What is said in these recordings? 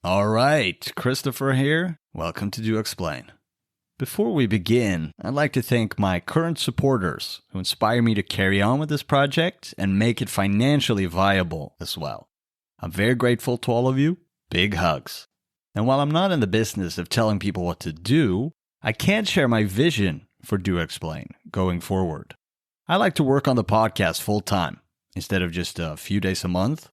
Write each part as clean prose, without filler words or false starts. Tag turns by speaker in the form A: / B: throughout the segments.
A: All right, Christofer here. Welcome to Do Explain. Before we begin, I'd like to thank my current supporters who inspire me to carry on with this project and make it financially viable as well. I'm very grateful to all of you. Big hugs. And while I'm not in the business of telling people what to do, I can share my vision for Do Explain going forward. I like to work on the podcast full time instead of just a few days a month.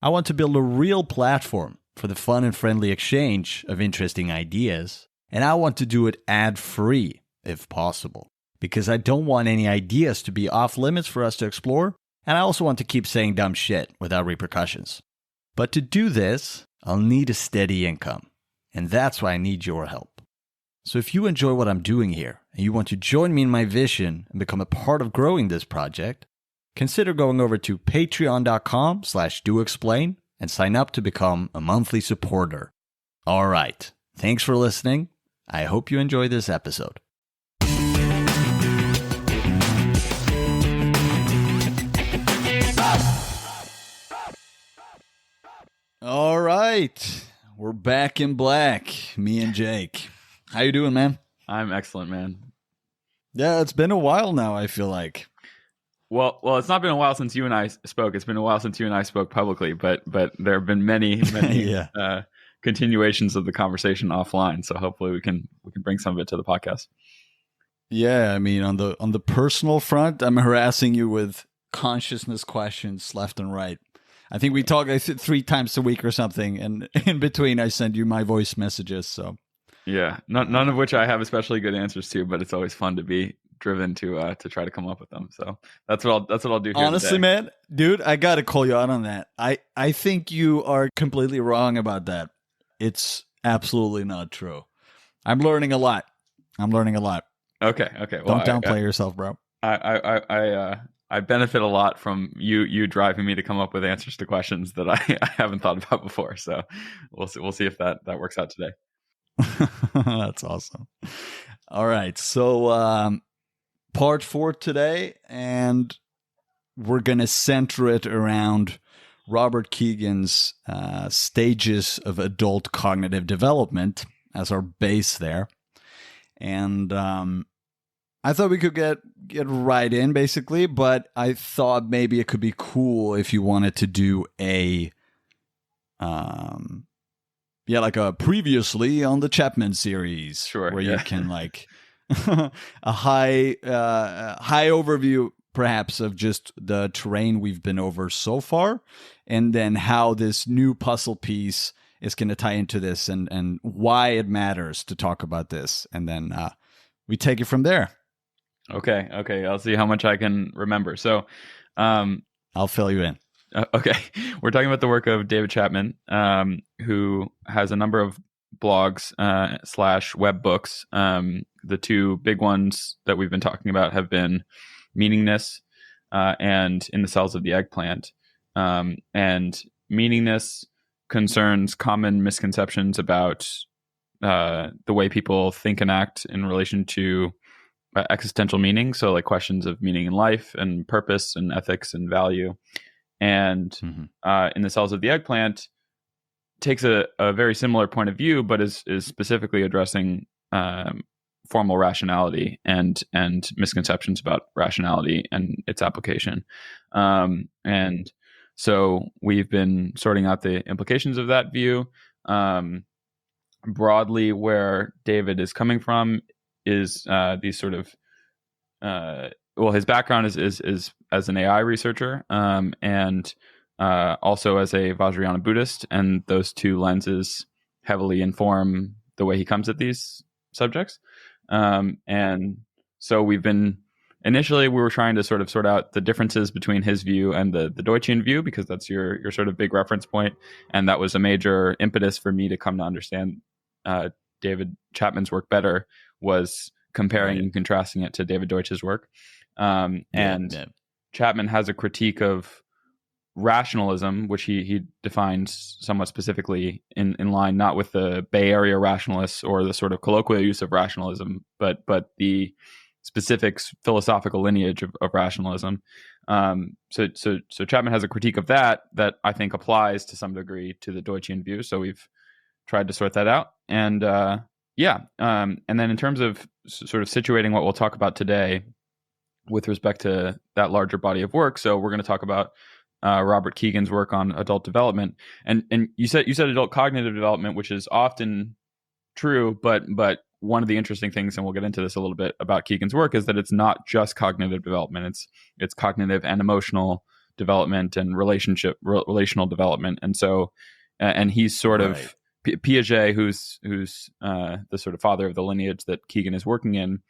A: I want to build a real platform for the fun and friendly exchange of interesting ideas, and I want to do it ad-free if possible, because I don't want any ideas to be off limits for us to explore, and I also want to keep saying dumb shit without repercussions. But to do this, I'll need a steady income, and that's why I need your help. So if you enjoy what I'm doing here, and you want to join me in my vision and become a part of growing this project, consider going over to patreon.com/doexplain and sign up to become a monthly supporter. All right. Thanks for listening. I hope you enjoy this episode. All right. We're back in black, me and Jake. How you doing, man?
B: I'm excellent, man.
A: Yeah, it's been a while now, I feel like.
B: Well, it's not been a while since you and I spoke. It's been a while since you and I spoke publicly, but there have been many
A: yeah.
B: Continuations of the conversation offline. So hopefully we can bring some of it to the podcast.
A: Yeah, I mean, on the personal front, I'm harassing you with consciousness questions left and right. I think we talk 3 times a week or something, and in between I send you my voice messages. So
B: yeah, none of which I have especially good answers to, but it's always fun to be driven to try to come up with them. So that's what I'll do here
A: honestly
B: today.
A: Man, dude, I gotta call you out on that. I think you are completely wrong about that. It's absolutely not true. I'm learning a lot.
B: Okay.
A: Well, don't downplay yourself, bro.
B: I benefit a lot from you driving me to come up with answers to questions that I haven't thought about before. So we'll see if that works out today.
A: That's awesome. All right, so part 4 today, and we're going to center it around Robert Kegan's stages of adult cognitive development as our base there. And I thought we could get right in, basically, but I thought maybe it could be cool if you wanted to do a like a previously on the Chapman series,
B: sure,
A: where you can like a high overview perhaps of just the terrain we've been over so far, and then how this new puzzle piece is going to tie into this, and why it matters to talk about this, and then we take it from there.
B: Okay. I'll see how much I can remember. So
A: I'll fill you in.
B: Okay. We're talking about the work of David Chapman, who has a number of blogs / web books. The 2 big ones that we've been talking about have been Meaningness and In the Cells of the Eggplant. And Meaningness concerns common misconceptions about the way people think and act in relation to existential meaning. So like questions of meaning in life and purpose and ethics and value. And In the Cells of the Eggplant takes a very similar point of view, but is specifically addressing formal rationality and misconceptions about rationality and its application. And so we've been sorting out the implications of that view. Broadly, where David is coming from is these sort of his background is as an AI researcher, and also as a Vajrayana Buddhist, and those 2 lenses heavily inform the way he comes at these subjects. And so initially we were trying to sort of sort out the differences between his view and the Deutschian view, because that's your sort of big reference point, and that was a major impetus for me to come to understand David Chapman's work better, was comparing and contrasting it to David Deutsch's work. Chapman has a critique of rationalism, which he defines somewhat specifically in line not with the Bay Area rationalists or the sort of colloquial use of rationalism, but the specific philosophical lineage of rationalism. So Chapman has a critique of that I think applies to some degree to the Deutschian view. So we've tried to sort that out. And and then in terms of sort of situating what we'll talk about today with respect to that larger body of work, so we're going to talk about Robert Kegan's work on adult development, and you said adult cognitive development, which is often true, but one of the interesting things, and we'll get into this a little bit about Kegan's work, is that it's not just cognitive development; it's cognitive and emotional development and relational development, and so and he's sort of Piaget, who's the sort of father of the lineage that Kegan is working in,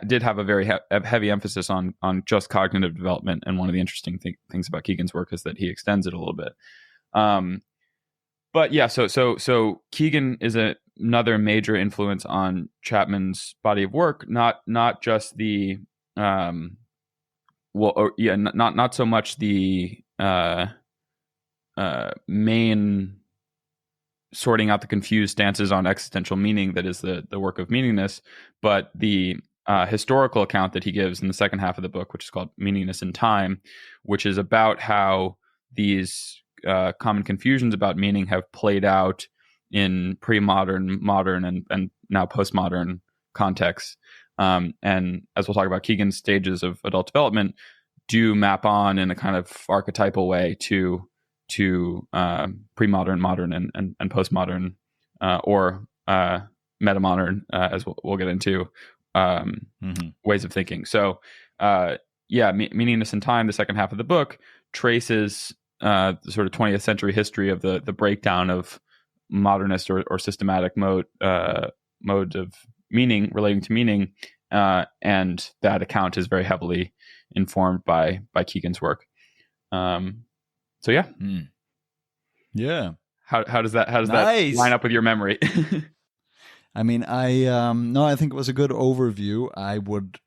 B: did have a very heavy emphasis on just cognitive development. And one of the interesting things about Kegan's work is that he extends it a little bit. But yeah, so Kegan is another major influence on Chapman's body of work. Not just the not so much the main sorting out the confused stances on existential meaning that is the work of Meaningness, but the historical account that he gives in the second half of the book, which is called Meaningness in Time, which is about how these common confusions about meaning have played out in pre-modern, modern, and now postmodern contexts. And as we'll talk about, Kegan's stages of adult development do map on in a kind of archetypal way to pre-modern, modern, and postmodern, or metamodern, as we'll get into, ways of thinking. So, Meaningness in Time, the second half of the book, traces the sort of 20th century history of the breakdown of modernist or systematic mode of meaning, relating to meaning, and that account is very heavily informed by Kegan's work. So yeah.
A: Yeah.
B: How does that
A: Nice.
B: That line up with your memory?
A: I mean, I think it was a good overview. I would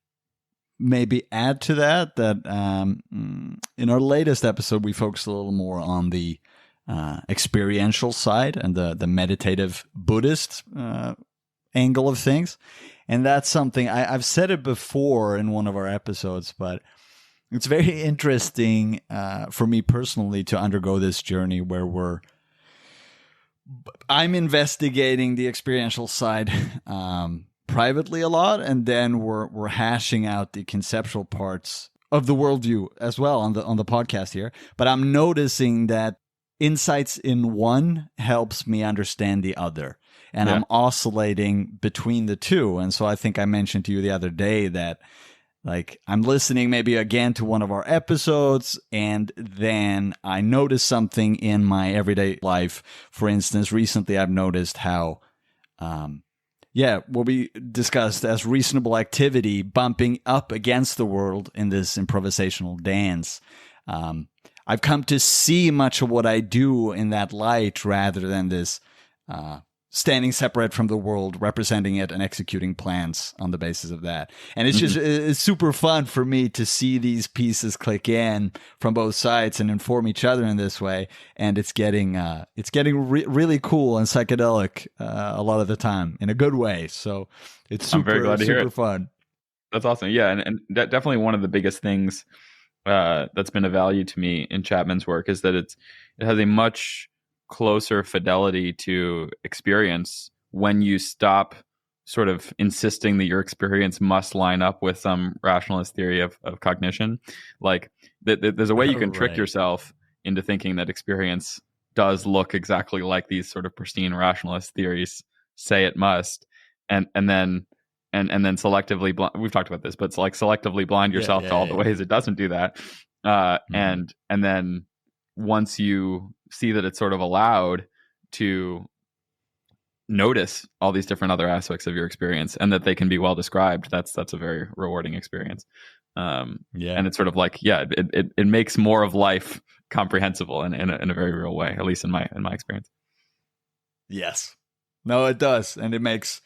A: maybe add to that in our latest episode, we focused a little more on the experiential side and the meditative Buddhist angle of things. And that's something I've said it before in one of our episodes, but it's very interesting for me personally to undergo this journey where I'm investigating the experiential side privately a lot, and then we're hashing out the conceptual parts of the worldview as well on the podcast here. But I'm noticing that insights in one helps me understand the other, and I'm oscillating between the two. And so I think I mentioned to you the other day that, like, I'm listening maybe again to one of our episodes, and then I notice something in my everyday life. For instance, recently I've noticed how, what we discussed as reasonable activity bumping up against the world in this improvisational dance. I've come to see much of what I do in that light rather than this standing separate from the world, representing it and executing plans on the basis of that. And it's just it's super fun for me to see these pieces click in from both sides and inform each other in this way. And it's getting really cool and psychedelic a lot of the time in a good way. So it's super,
B: I'm very glad to hear it.
A: Fun.
B: That's awesome. Yeah, and definitely one of the biggest things that's been a value to me in Chapman's work is that it has a much closer fidelity to experience when you stop sort of insisting that your experience must line up with some rationalist theory of cognition. Like there's a way you can trick yourself into thinking that experience does look exactly like these sort of pristine rationalist theories say it must, and then selectively we've talked about this, but it's like selectively blind yourself to all the ways it doesn't do that, and then once you see that it's sort of allowed to notice all these different other aspects of your experience and that they can be well described, that's a very rewarding experience. And it's sort of like, it makes more of life comprehensible in a very real way, at least in my experience.
A: Yes. No, it does. And it makes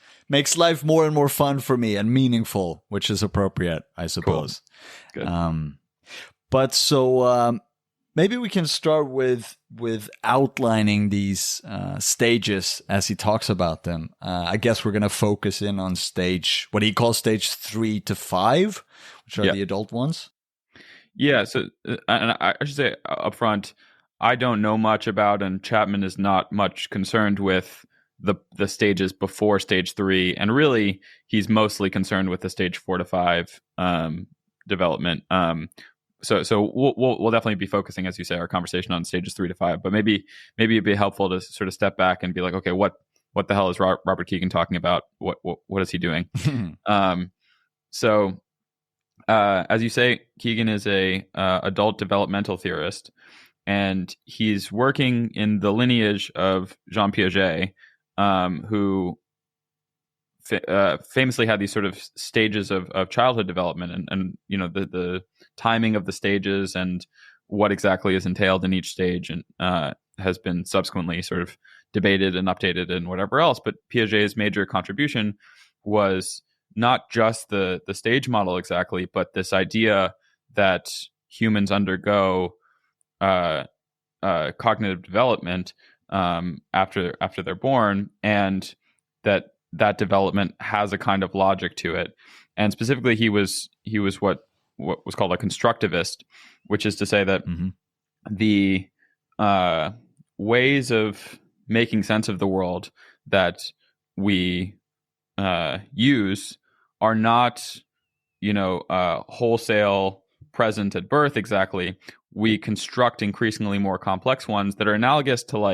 A: life more and more fun for me and meaningful, which is appropriate, I suppose.
B: Cool. Good.
A: But so maybe we can start with outlining these stages as he talks about them. I guess we're going to focus in on what he calls stage 3 to 5, which are the adult ones.
B: Yeah. So, and I should say up front, I don't know much about, and Chapman is not much concerned with the stages before stage 3, and really he's mostly concerned with the stage 4 to 5 development. So we'll definitely be focusing, as you say, our conversation on stages 3 to 5. But maybe it'd be helpful to sort of step back and be like, okay, what the hell is Robert Kegan talking about? What is he doing? So as you say, Kegan is a adult developmental theorist, and he's working in the lineage of Jean Piaget, who famously had these sort of stages of childhood development, and you know the timing of the stages and what exactly is entailed in each stage, and has been subsequently sort of debated and updated and whatever else. But Piaget's major contribution was not just the stage model exactly, but this idea that humans undergo cognitive development after they're born, and that development has a kind of logic to it. And specifically, he was what was called a constructivist, which is to say that the ways of making sense of the world that we use are not, wholesale present at birth exactly. We construct increasingly more complex ones that are analogous to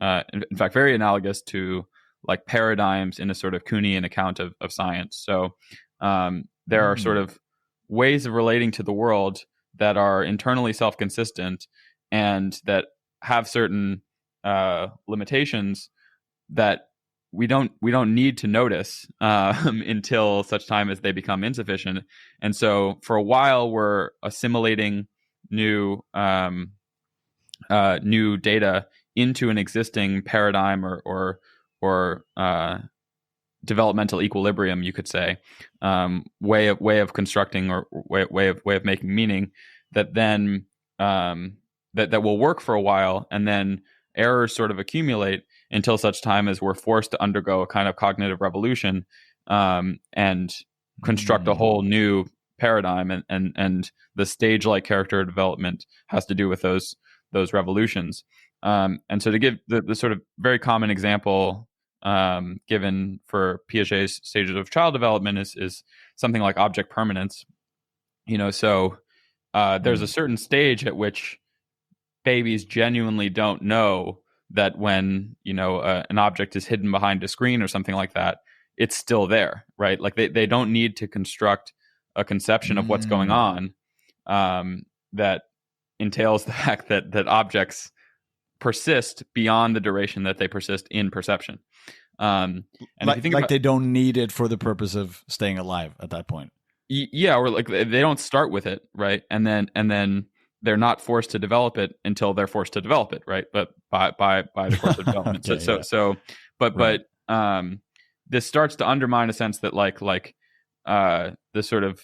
B: in fact, very analogous to like paradigms in a sort of Kuhnian account of science. So there are sort of ways of relating to the world that are internally self-consistent and that have certain limitations that we don't need to notice until such time as they become insufficient. And so for a while we're assimilating new data into an existing paradigm or developmental equilibrium, you could say, way of constructing or way of making meaning that then that will work for a while, and then errors sort of accumulate until such time as we're forced to undergo a kind of cognitive revolution and construct a whole new paradigm, and the stage-like character development has to do with those revolutions. And so to give the sort of very common example given for Piaget's stages of child development is something like object permanence. So there's a certain stage at which babies genuinely don't know that when an object is hidden behind a screen or something like that, it's still there, right? Like they don't need to construct a conception of what's going on that entails the fact that objects persist beyond the duration that they persist in perception. And
A: if
B: you think
A: like they don't need it for the purpose of staying alive at that point.
B: Yeah, or like they don't start with it, right? And then they're not forced to develop it until they're forced to develop it, right? But by the course of development. But this starts to undermine a sense that like the sort of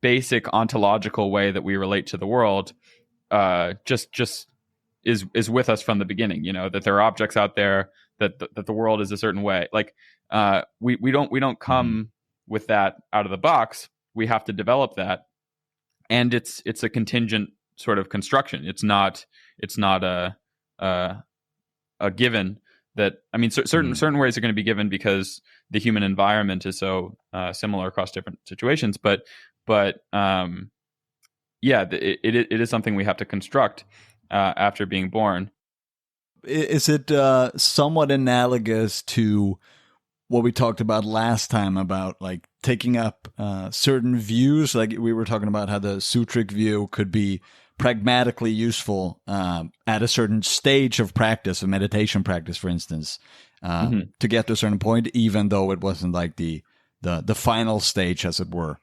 B: basic ontological way that we relate to the world just is with us from the beginning. That there are objects out there, that the world is a certain way. Like we don't come with that out of the box. We have to develop that, and it's a contingent sort of construction. It's not a given that, I mean, certain ways are going to be given because the human environment is so similar across different situations. But it is something we have to construct after being born.
A: Is it somewhat analogous to what we talked about last time about like taking up certain views? Like we were talking about how the sutric view could be pragmatically useful at a certain stage of practice, of meditation practice, for instance, to get to a certain point, even though it wasn't like the final stage, as it were.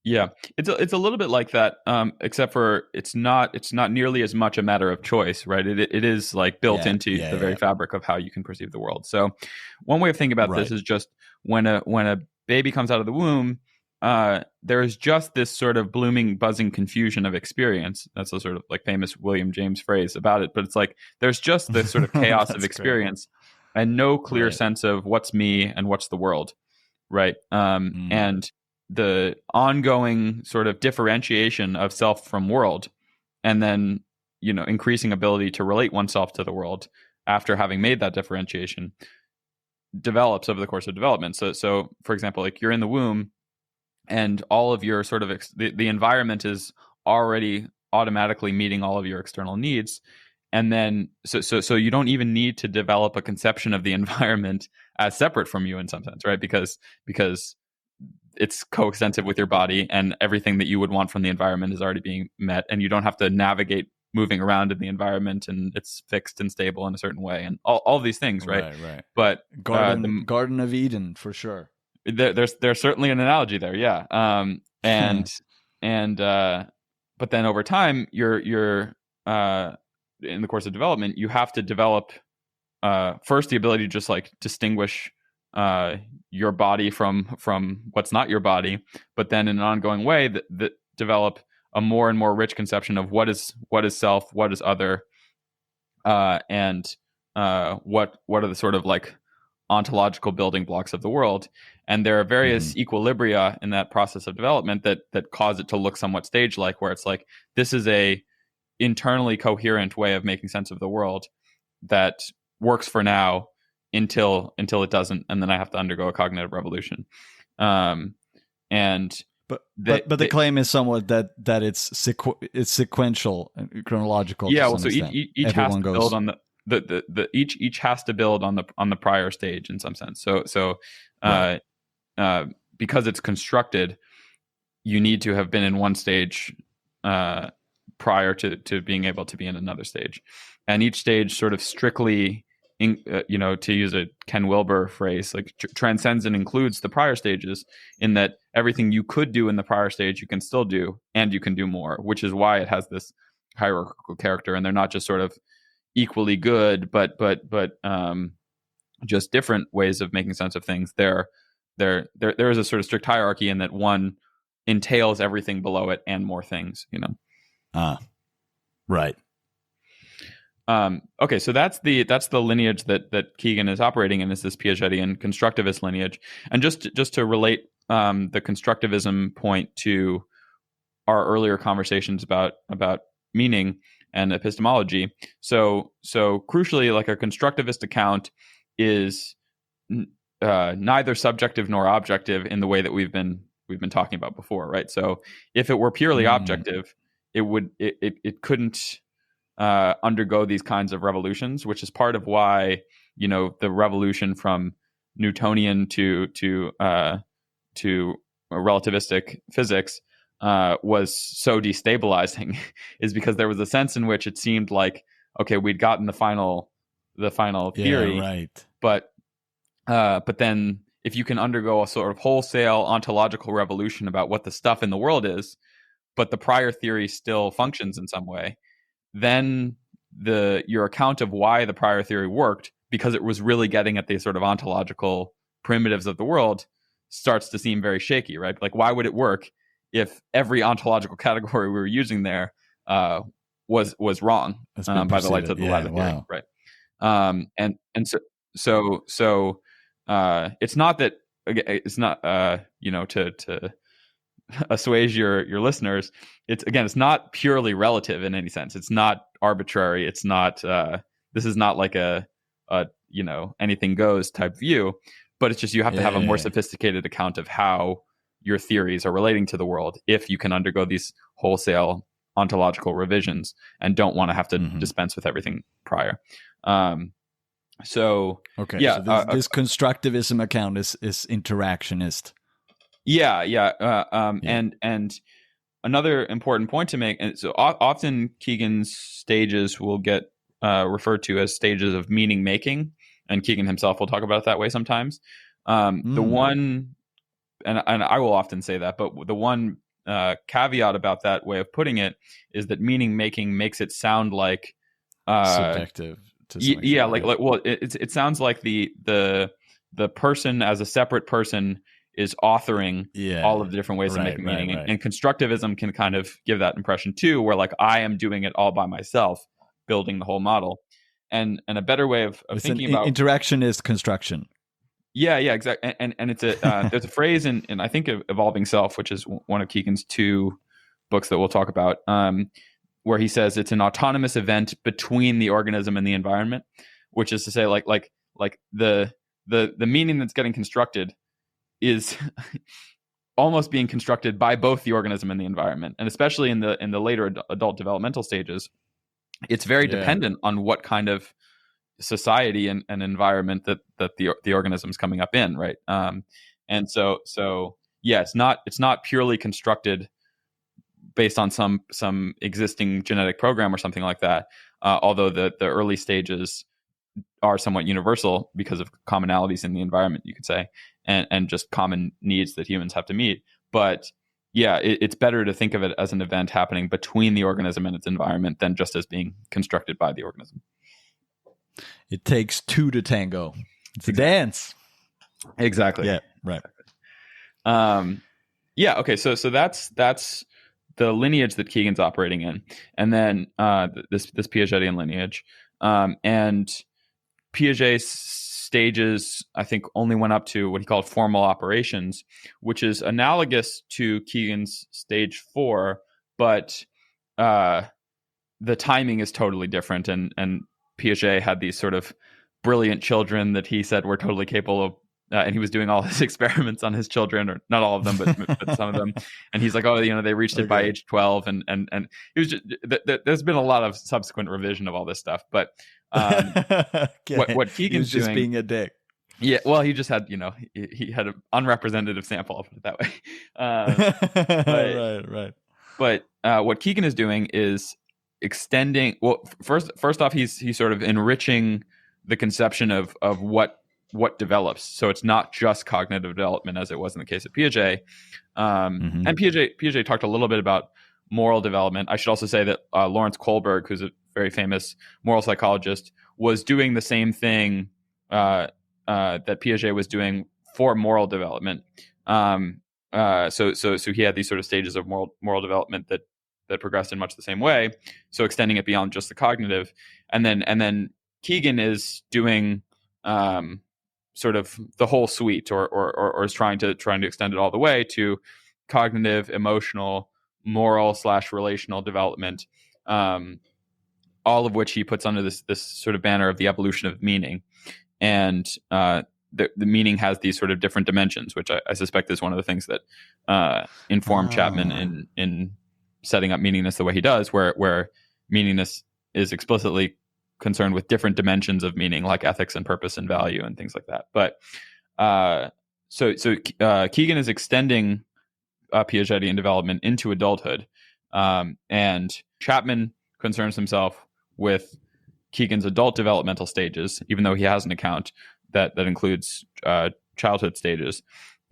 B: Yeah, it's a little bit like that, except for it's not nearly as much a matter of choice, right? It is like built into the very fabric of how you can perceive the world. So one way of thinking about this is just when a baby comes out of the womb, there is just this sort of blooming, buzzing confusion of experience. That's a sort of like famous William James phrase about it. But it's like there's just this sort of chaos of experience and no clear sense of what's me and what's the world, right? And the ongoing sort of differentiation of self from world, and then increasing ability to relate oneself to the world after having made that differentiation develops over the course of development. So for example, like you're in the womb and all of your sort of the environment is already automatically meeting all of your external needs. And then so you don't even need to develop a conception of the environment as separate from you in some sense, right? Because it's coextensive with your body, and everything that you would want from the environment is already being met, and you don't have to navigate moving around in the environment, and it's fixed and stable in a certain way, and all these things, right?
A: Right.
B: But
A: Garden of Eden, for sure.
B: There's certainly an analogy there, yeah. But then over time, you're in the course of development, you have to develop first the ability to just like distinguish your body from what's not your body, but then in an ongoing way that develop a more and more rich conception of what is self, what is other, and what are the sort of like ontological building blocks of the world. And there are various equilibria in that process of development that cause it to look somewhat stage-like, where it's like, this is a internally coherent way of making sense of the world that works for now until it doesn't, and then I have to undergo a cognitive revolution. But the claim is somewhat that it's sequential, chronological.
A: Yeah, well, so each has to build on
B: each has to build on the prior stage in some sense. So
A: right.
B: Because it's constructed, you need to have been in one stage prior to being able to be in another stage, and each stage sort of strictly, to use a Ken Wilber phrase, like transcends and includes the prior stages, in that everything you could do in the prior stage you can still do, and you can do more, which is why it has this hierarchical character. And they're not just sort of equally good, but just different ways of making sense of things. There is a sort of strict hierarchy in that one entails everything below it and more things,
A: Right.
B: Okay, so that's the lineage that Kegan is operating in, is this Piagetian constructivist lineage. And just to relate the constructivism point to our earlier conversations about meaning and epistemology. So crucially, like, a constructivist account is neither subjective nor objective in the way that we've been talking about before, right? So if it were purely objective, it couldn't undergo these kinds of revolutions, which is part of why the revolution from Newtonian to relativistic physics was so destabilizing, is because there was a sense in which it seemed like, okay, we'd gotten the final theory,
A: right?
B: But then if you can undergo a sort of wholesale ontological revolution about what the stuff in the world is, but the prior theory still functions in some way, then your account of why the prior theory worked, because it was really getting at the sort of ontological primitives of the world, starts to seem very shaky, right? Like, why would it work if every ontological category we were using there was wrong by the lights of the Latin theory, right? And so it's not that, it's not to assuage your listeners. It's not purely relative in any sense. It's not arbitrary. It's not this is not like a anything goes type view, but it's just you have to have a more sophisticated account of how your theories are relating to the world if you can undergo these wholesale ontological revisions and don't want to have to dispense with everything prior. So this
A: constructivism account is interactionist.
B: And another important point to make, and so often Kegan's stages will get referred to as stages of meaning making, and Kegan himself will talk about it that way sometimes. The one, and I will often say that, but the one caveat about that way of putting it is that meaning making makes it sound like
A: subjective.
B: It sounds like the person as a separate person is authoring all of the different ways of making meaning. And constructivism can kind of give that impression too, where like I am doing it all by myself, building the whole model. And a better way of thinking about
A: interaction is construction.
B: Yeah, exactly. And it's there's a phrase in I think of Evolving Self, which is one of Kegan's two books that we'll talk about, where he says it's an autonomous event between the organism and the environment, which is to say, like the meaning that's getting constructed is almost being constructed by both the organism and the environment, and especially in the later adult developmental stages, it's very dependent on what kind of society and environment that the organism's coming up in, right? And so yeah, it's not purely constructed based on some existing genetic program or something like that. Although the early stages are somewhat universal because of commonalities in the environment, you could say, and just common needs that humans have to meet. But yeah, it's better to think of it as an event happening between the organism and its environment than just as being constructed by the organism.
A: It takes two to tango. It's a dance.
B: Exactly.
A: Yeah. Right.
B: Yeah. Okay. So that's the lineage that Kegan's operating in, and then this Piagetian lineage, and Piaget's stages, I think, only went up to what he called formal operations, which is analogous to Kegan's stage 4, but the timing is totally different. And Piaget had these sort of brilliant children that he said were totally capable of, and he was doing all his experiments on his children, or not all of them, but some of them. And he's like, oh, they reached it by age 12, and it was just, there's been a lot of subsequent revision of all this stuff, but what Kegan's
A: just
B: doing,
A: being a dick.
B: Yeah, well, he just had, he had an unrepresentative sample, I'll put it that way.
A: Right.
B: But what Kegan is doing is extending. Well, first off, he's sort of enriching the conception of what develops. So it's not just cognitive development as it was in the case of Piaget. And Piaget talked a little bit about moral development. I should also say that Lawrence Kohlberg, who's a very famous moral psychologist, was doing the same thing that Piaget was doing for moral development. So he had these sort of stages of moral development that progressed in much the same way. So extending it beyond just the cognitive, and then Kegan is doing sort of the whole suite, or is trying to extend it all the way to cognitive, emotional, moral / relational development. All of which he puts under this sort of banner of the evolution of meaning, and the meaning has these sort of different dimensions, which I suspect is one of the things that informed Chapman in setting up Meaningness the way he does, where Meaningness is explicitly concerned with different dimensions of meaning, like ethics and purpose and value and things like that. But so Kegan is extending Piagetian development into adulthood, and Chapman concerns himself with Kegan's adult developmental stages, even though he has an account that includes childhood stages.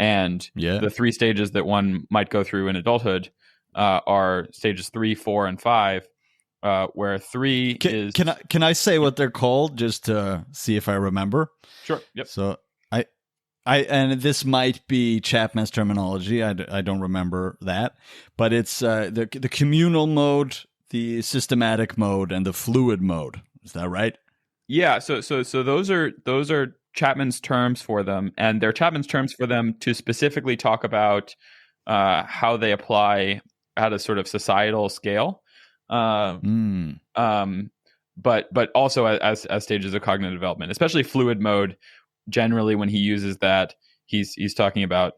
B: And the 3 stages that one might go through in adulthood are stages 3, 4, and 5, where 3 is...
A: Can I say what they're called, just to see if I remember?
B: Sure. Yep.
A: So and this might be Chapman's terminology. I don't remember that, but it's the communal mode, the systematic mode, and the fluid mode. Is that right?
B: Yeah. So those are Chapman's terms for them, and they're Chapman's terms for them to specifically talk about how they apply at a sort of societal scale, but also as stages of cognitive development, especially fluid mode. Generally, when he uses that, he's talking about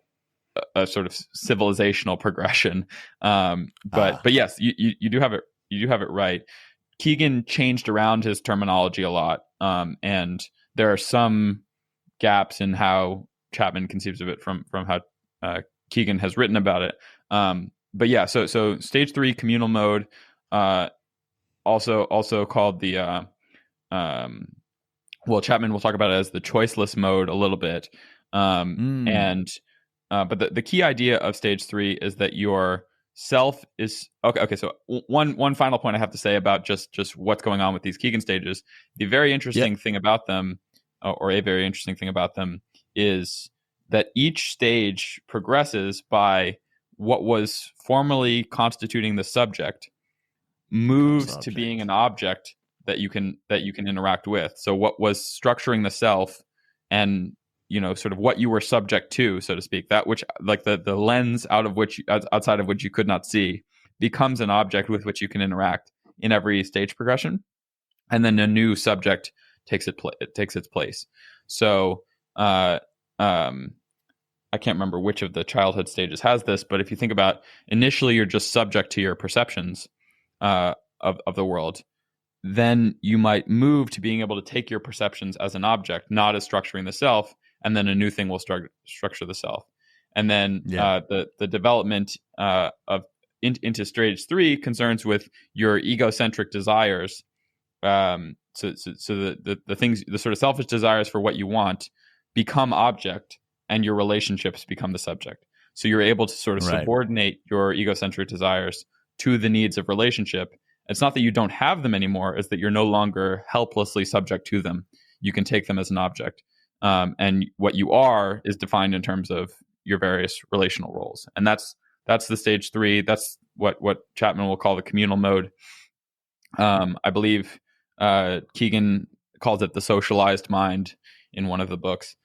B: a sort of civilizational progression. But yes, you do have it. You do have it right. Kegan changed around his terminology a lot, and there are some gaps in how Chapman conceives of it from how Kegan has written about it. But yeah, so stage 3 communal mode, also called the Chapman will talk about it as the choiceless mode a little bit, and but the key idea of stage 3 is that your self is okay. So one final point I have to say about just what's going on with these Kegan stages. The very interesting thing about them, or a very interesting thing about them, is that each stage progresses by what was formerly constituting the subject moves to being an object that you can interact with. So what was structuring the self, and sort of what you were subject to, so to speak, that which, like the lens outside of which you could not see, becomes an object with which you can interact. in every stage progression, and then a new subject takes its place. So I can't remember which of the childhood stages has this, but if you think about initially you're just subject to your perceptions of the world, then you might move to being able to take your perceptions as an object, not as structuring the self, and then a new thing will structure the self. And then the development into stage 3 concerns with your egocentric desires. So the things, the sort of selfish desires for what you want become object, and your relationships become the subject. So you're able to sort of subordinate your egocentric desires to the needs of relationship. It's not that you don't have them anymore, it's that you're no longer helplessly subject to them. You can take them as an object. And what you are is defined in terms of your various relational roles. And that's the stage 3. That's what Chapman will call the communal mode. I believe Kegan calls it the socialized mind in one of the books.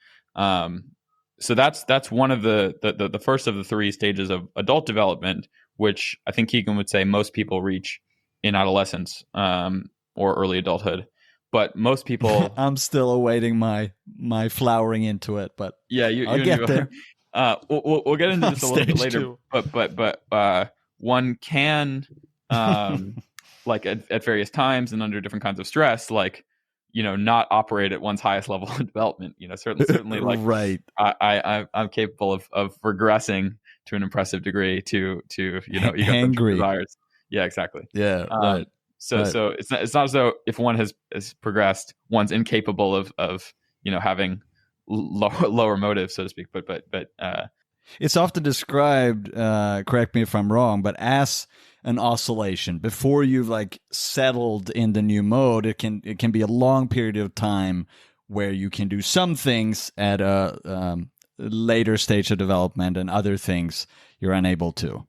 B: So that's one of the first of the 3 stages of adult development, which I think Kegan would say most people reach in adolescence or early adulthood. But most people,
A: I'm still awaiting my flowering into it, but
B: yeah,
A: I'll get there.
B: We'll get into this a little bit later.
A: 2.
B: But one can like at various times and under different kinds of stress, like, not operate at one's highest level of development. Certainly like I'm capable of regressing to an impressive degree to egocentric desires. Yeah, exactly.
A: Yeah, right.
B: So it's not as though if one has progressed, one's incapable of having lower motives, so to speak. But
A: it's often described, correct me if I'm wrong, but as an oscillation. Before you've like settled in the new mode, it can be a long period of time where you can do some things at a later stage of development, and other things you're unable to.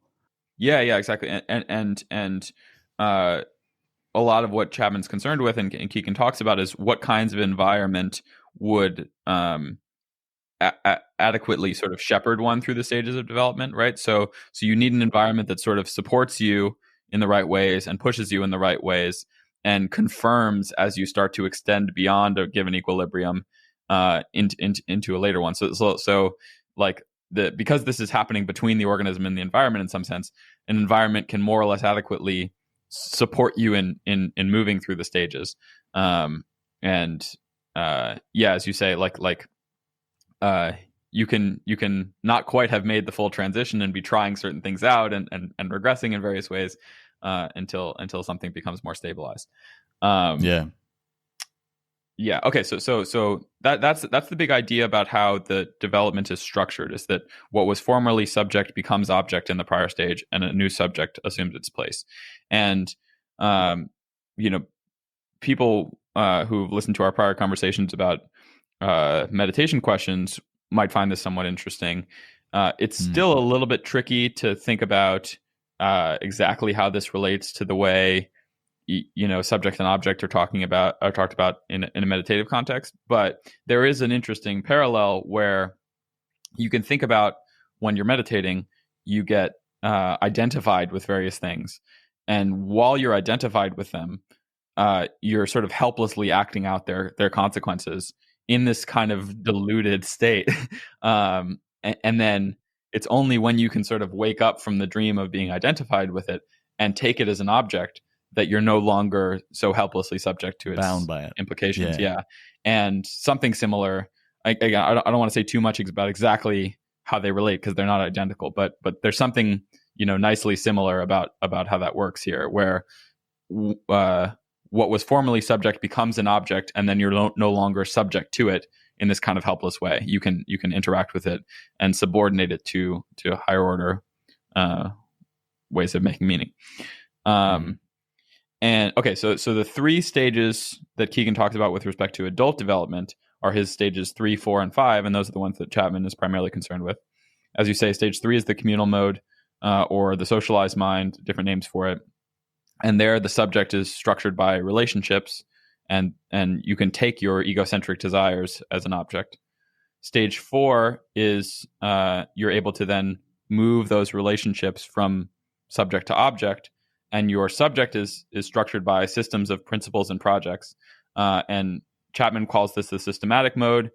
B: Yeah, exactly. And a lot of what Chapman's concerned with, and Kegan talks about, is what kinds of environment would adequately sort of shepherd one through the stages of development, right? So you need an environment that sort of supports you in the right ways and pushes you in the right ways and confirms as you start to extend beyond a given equilibrium into a later one. So like because this is happening between the organism and the environment in some sense, an environment can more or less adequately support you in moving through the stages. As you say, you can not quite have made the full transition and be trying certain things out and regressing in various ways until something becomes more stabilized. Okay. So that's the big idea about how the development is structured, is that what was formerly subject becomes object in the prior stage, and a new subject assumes its place. And people who've listened to our prior conversations about meditation questions might find this somewhat interesting. It's still a little bit tricky to think about exactly how this relates to the way subject and object are talked about in a meditative context. But there is an interesting parallel where you can think about when you're meditating, you get identified with various things, and while you're identified with them, you're sort of helplessly acting out their consequences in this kind of diluted state. And then it's only when you can sort of wake up from the dream of being identified with it and take it as an object that you're no longer so helplessly subject to its
A: bound by it.
B: Implications. Yeah. And something similar, I don't want to say too much about exactly how they relate, because they're not identical, but there's something, nicely similar about how that works here, where what was formerly subject becomes an object, and then you're no longer subject to it in this kind of helpless way. You can interact with it and subordinate it to higher order ways of making meaning. And okay, so the 3 stages that Kegan talks about with respect to adult development are his stages 3, 4, and 5, and those are the ones that Chapman is primarily concerned with. As you say, stage 3 is the communal mode, or the socialized mind, different names for it. And there, the subject is structured by relationships, and you can take your egocentric desires as an object. Stage 4 is you're able to then move those relationships from subject to object and your subject is structured by systems of principles and projects. And Chapman calls this the systematic mode.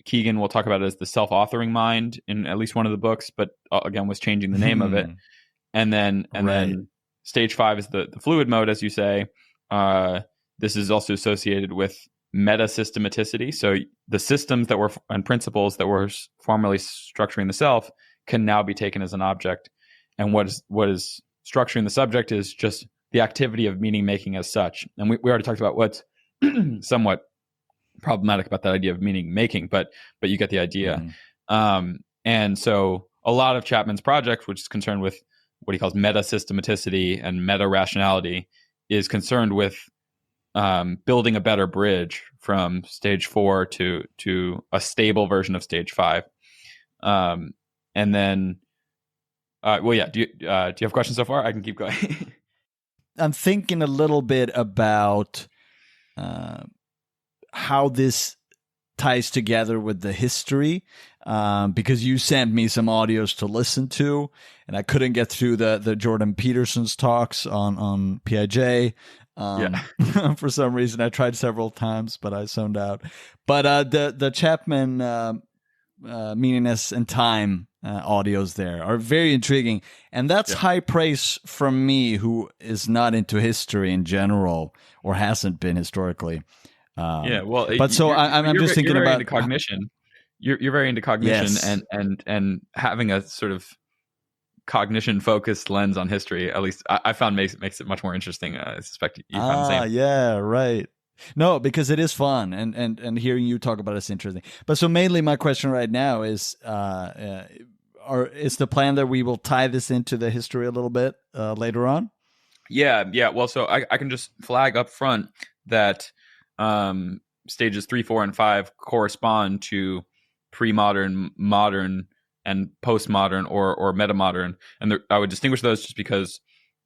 B: Kegan will talk about it as the self-authoring mind in at least one of the books, but again was changing the name of it. And then stage 5 is the fluid mode, as you say. This is also associated with meta-systematicity. So the systems that were and principles that were formerly structuring the self can now be taken as an object. And what is structuring the subject is just the activity of meaning making as such. And we already talked about what's somewhat problematic about that idea of meaning making, but you get the idea. And so a lot of Chapman's project, which is concerned with what he calls meta systematicity and meta rationality, is concerned with building a better bridge from stage 4 to a stable version of stage 5. And then do you have questions so far? I can keep going.
A: I'm thinking a little bit about how this ties together with the history, because you sent me some audios to listen to, and I couldn't get through the Jordan Peterson's talks on Piaget. For some reason, I tried several times, but I zoned out. But the Chapman Meaningness and Time audios there are very intriguing, and that's high praise from me, who is not into history in general or hasn't been historically.
B: But
A: so I'm just thinking about
B: into cognition. You're very into cognition,
A: yes.
B: and having a sort of cognition focused lens on history, at least I found makes it much more interesting. I suspect you found the same.
A: Yeah, right. No, because it is fun, and hearing you talk about it is interesting. But so mainly my question right now is the plan that we will tie this into the history a little bit later on?
B: Yeah. Well, so I can just flag up front that stages 3, 4, and 5 correspond to pre-modern, modern, and postmodern or metamodern. And I would distinguish those just because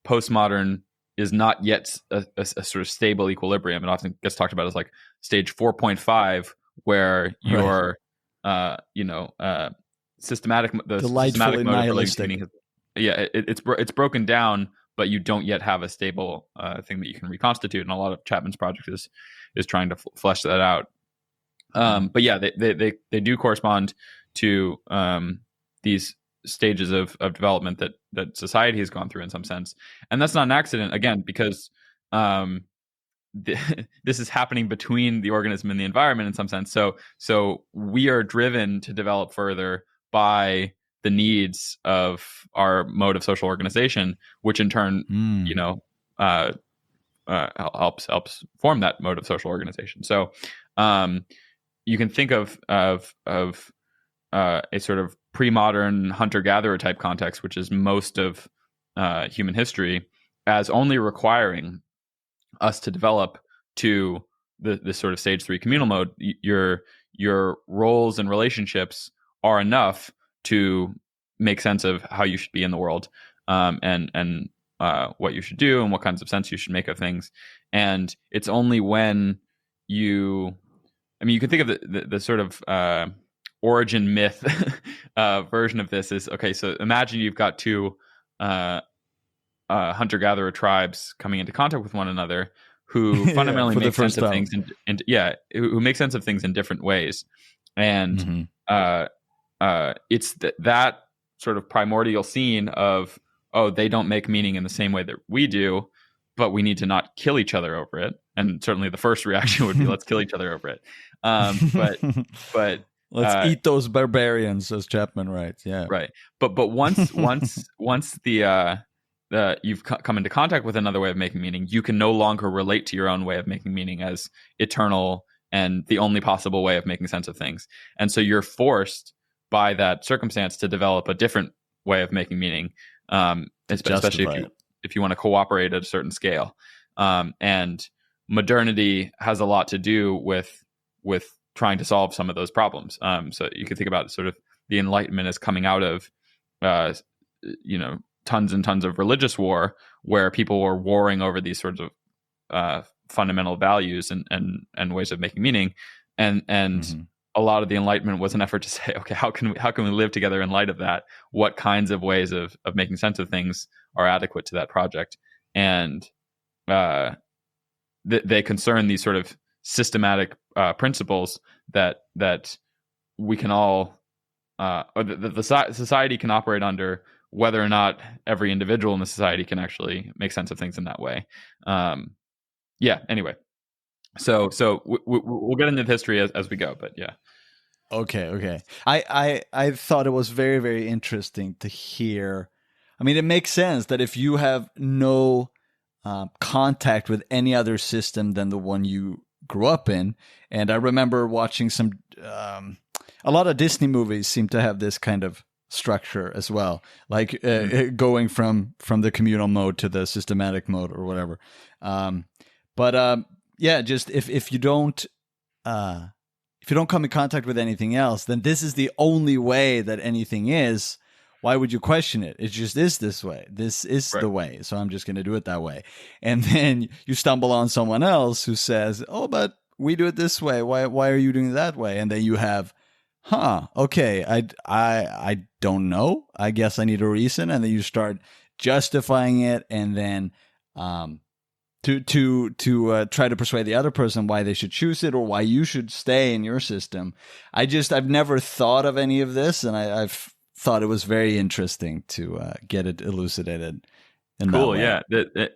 B: postmodern is not yet a sort of stable equilibrium. It often gets talked about as like stage 4.5, where your systematic mode of relating, it's broken down, but you don't yet have a stable thing that you can reconstitute. And a lot of Chapman's project is trying to flesh that out. But yeah, they do correspond to these stages of development that society has gone through in some sense. And that's not an accident, again, because this is happening between the organism and the environment in some sense. So we are driven to develop further by the needs of our mode of social organization, which in turn, helps form that mode of social organization. So you can think of a sort of pre-modern hunter-gatherer type context, which is most of human history, as only requiring us to develop to this sort of stage 3 communal mode. Your roles and relationships are enough to make sense of how you should be in the world, and what you should do and what kinds of sense you should make of things. And it's only when you can think of the sort of origin myth version of this is, okay, so imagine you've got two hunter-gatherer tribes coming into contact with one another who fundamentally make sense of things who make sense of things in different ways. And it's that sort of primordial scene of, they don't make meaning in the same way that we do, but we need to not kill each other over it. And certainly the first reaction would be, let's kill each other over it. But
A: let's eat those barbarians, as Chapman writes. Yeah,
B: right. But once the you've come into contact with another way of making meaning, you can no longer relate to your own way of making meaning as eternal and the only possible way of making sense of things. And so you're forced by that circumstance to develop a different way of making meaning, especially if you want to cooperate at a certain scale. And modernity has a lot to do with trying to solve some of those problems. So you can think about sort of the Enlightenment as coming out of, tons and tons of religious war, where people were warring over these sorts of fundamental values and ways of making meaning. And a lot of the Enlightenment was an effort to say, okay, how can we live together in light of that? What kinds of ways of making sense of things are adequate to that project? and they concern these sort of systematic principles that we can all or the society can operate under, whether or not every individual in the society can actually make sense of things in that way. Anyway, so we'll get into the history as we go, but yeah.
A: Okay. I thought it was very, very interesting to hear. I mean, it makes sense that if you have no contact with any other system than the one you grew up in, and I remember watching a lot of Disney movies seem to have this kind of structure as well, like going from the communal mode to the systematic mode or whatever. Just if you don't come in contact with anything else, then this is the only way that anything is. Why would you question it? It just is this way. This is the way. So I'm just going to do it that way. And then you stumble on someone else who says, oh, but we do it this way. Why are you doing it that way? And then you have, okay, I don't know. I guess I need a reason. And then you start justifying it. And then to try to persuade the other person why they should choose it or why you should stay in your system. I've never thought of any of this, and I've thought it was very interesting to get it elucidated.
B: Cool, yeah.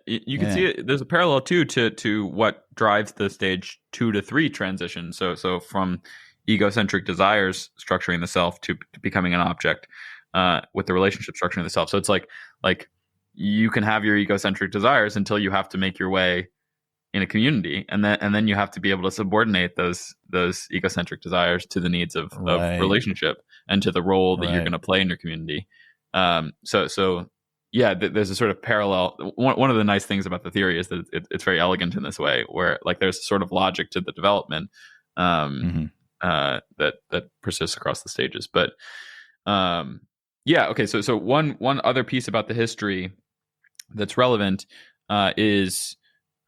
B: You can see it. There's a parallel too to what drives the stage 2 to 3 transition. So from egocentric desires structuring the self to becoming an object, with the relationship structuring the self. So it's like you can have your egocentric desires until you have to make your way in a community, and then you have to be able to subordinate those egocentric desires to the needs of relationship and to the role that you're going to play in your community. There's a sort of parallel. One of the nice things about the theory is that it's very elegant in this way, where like there's a sort of logic to the development that persists across the stages. But okay. So one other piece about the history that's relevant is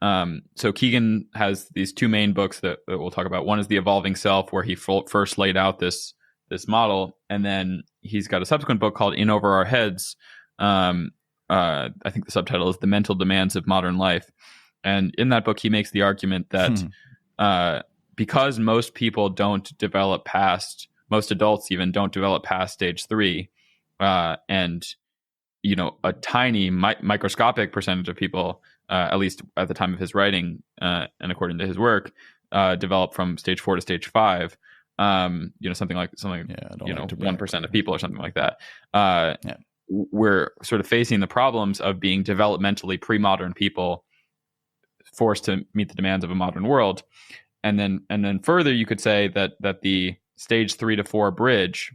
B: so Kegan has these two main books that we'll talk about. One is The Evolving Self, where he first laid out this model, and then he's got a subsequent book called In Over Our Heads. I think the subtitle is The Mental Demands of Modern Life. And in that book, he makes the argument that because most people don't develop past, most adults even don't develop past stage 3, and a tiny microscopic percentage of people, at least at the time of his writing, and according to his work, develop from stage 4 to stage 5. Something like 1% of people or something like that. We're sort of facing the problems of being developmentally pre-modern people forced to meet the demands of a modern world. And then further, you could say that the stage 3 to 4 bridge,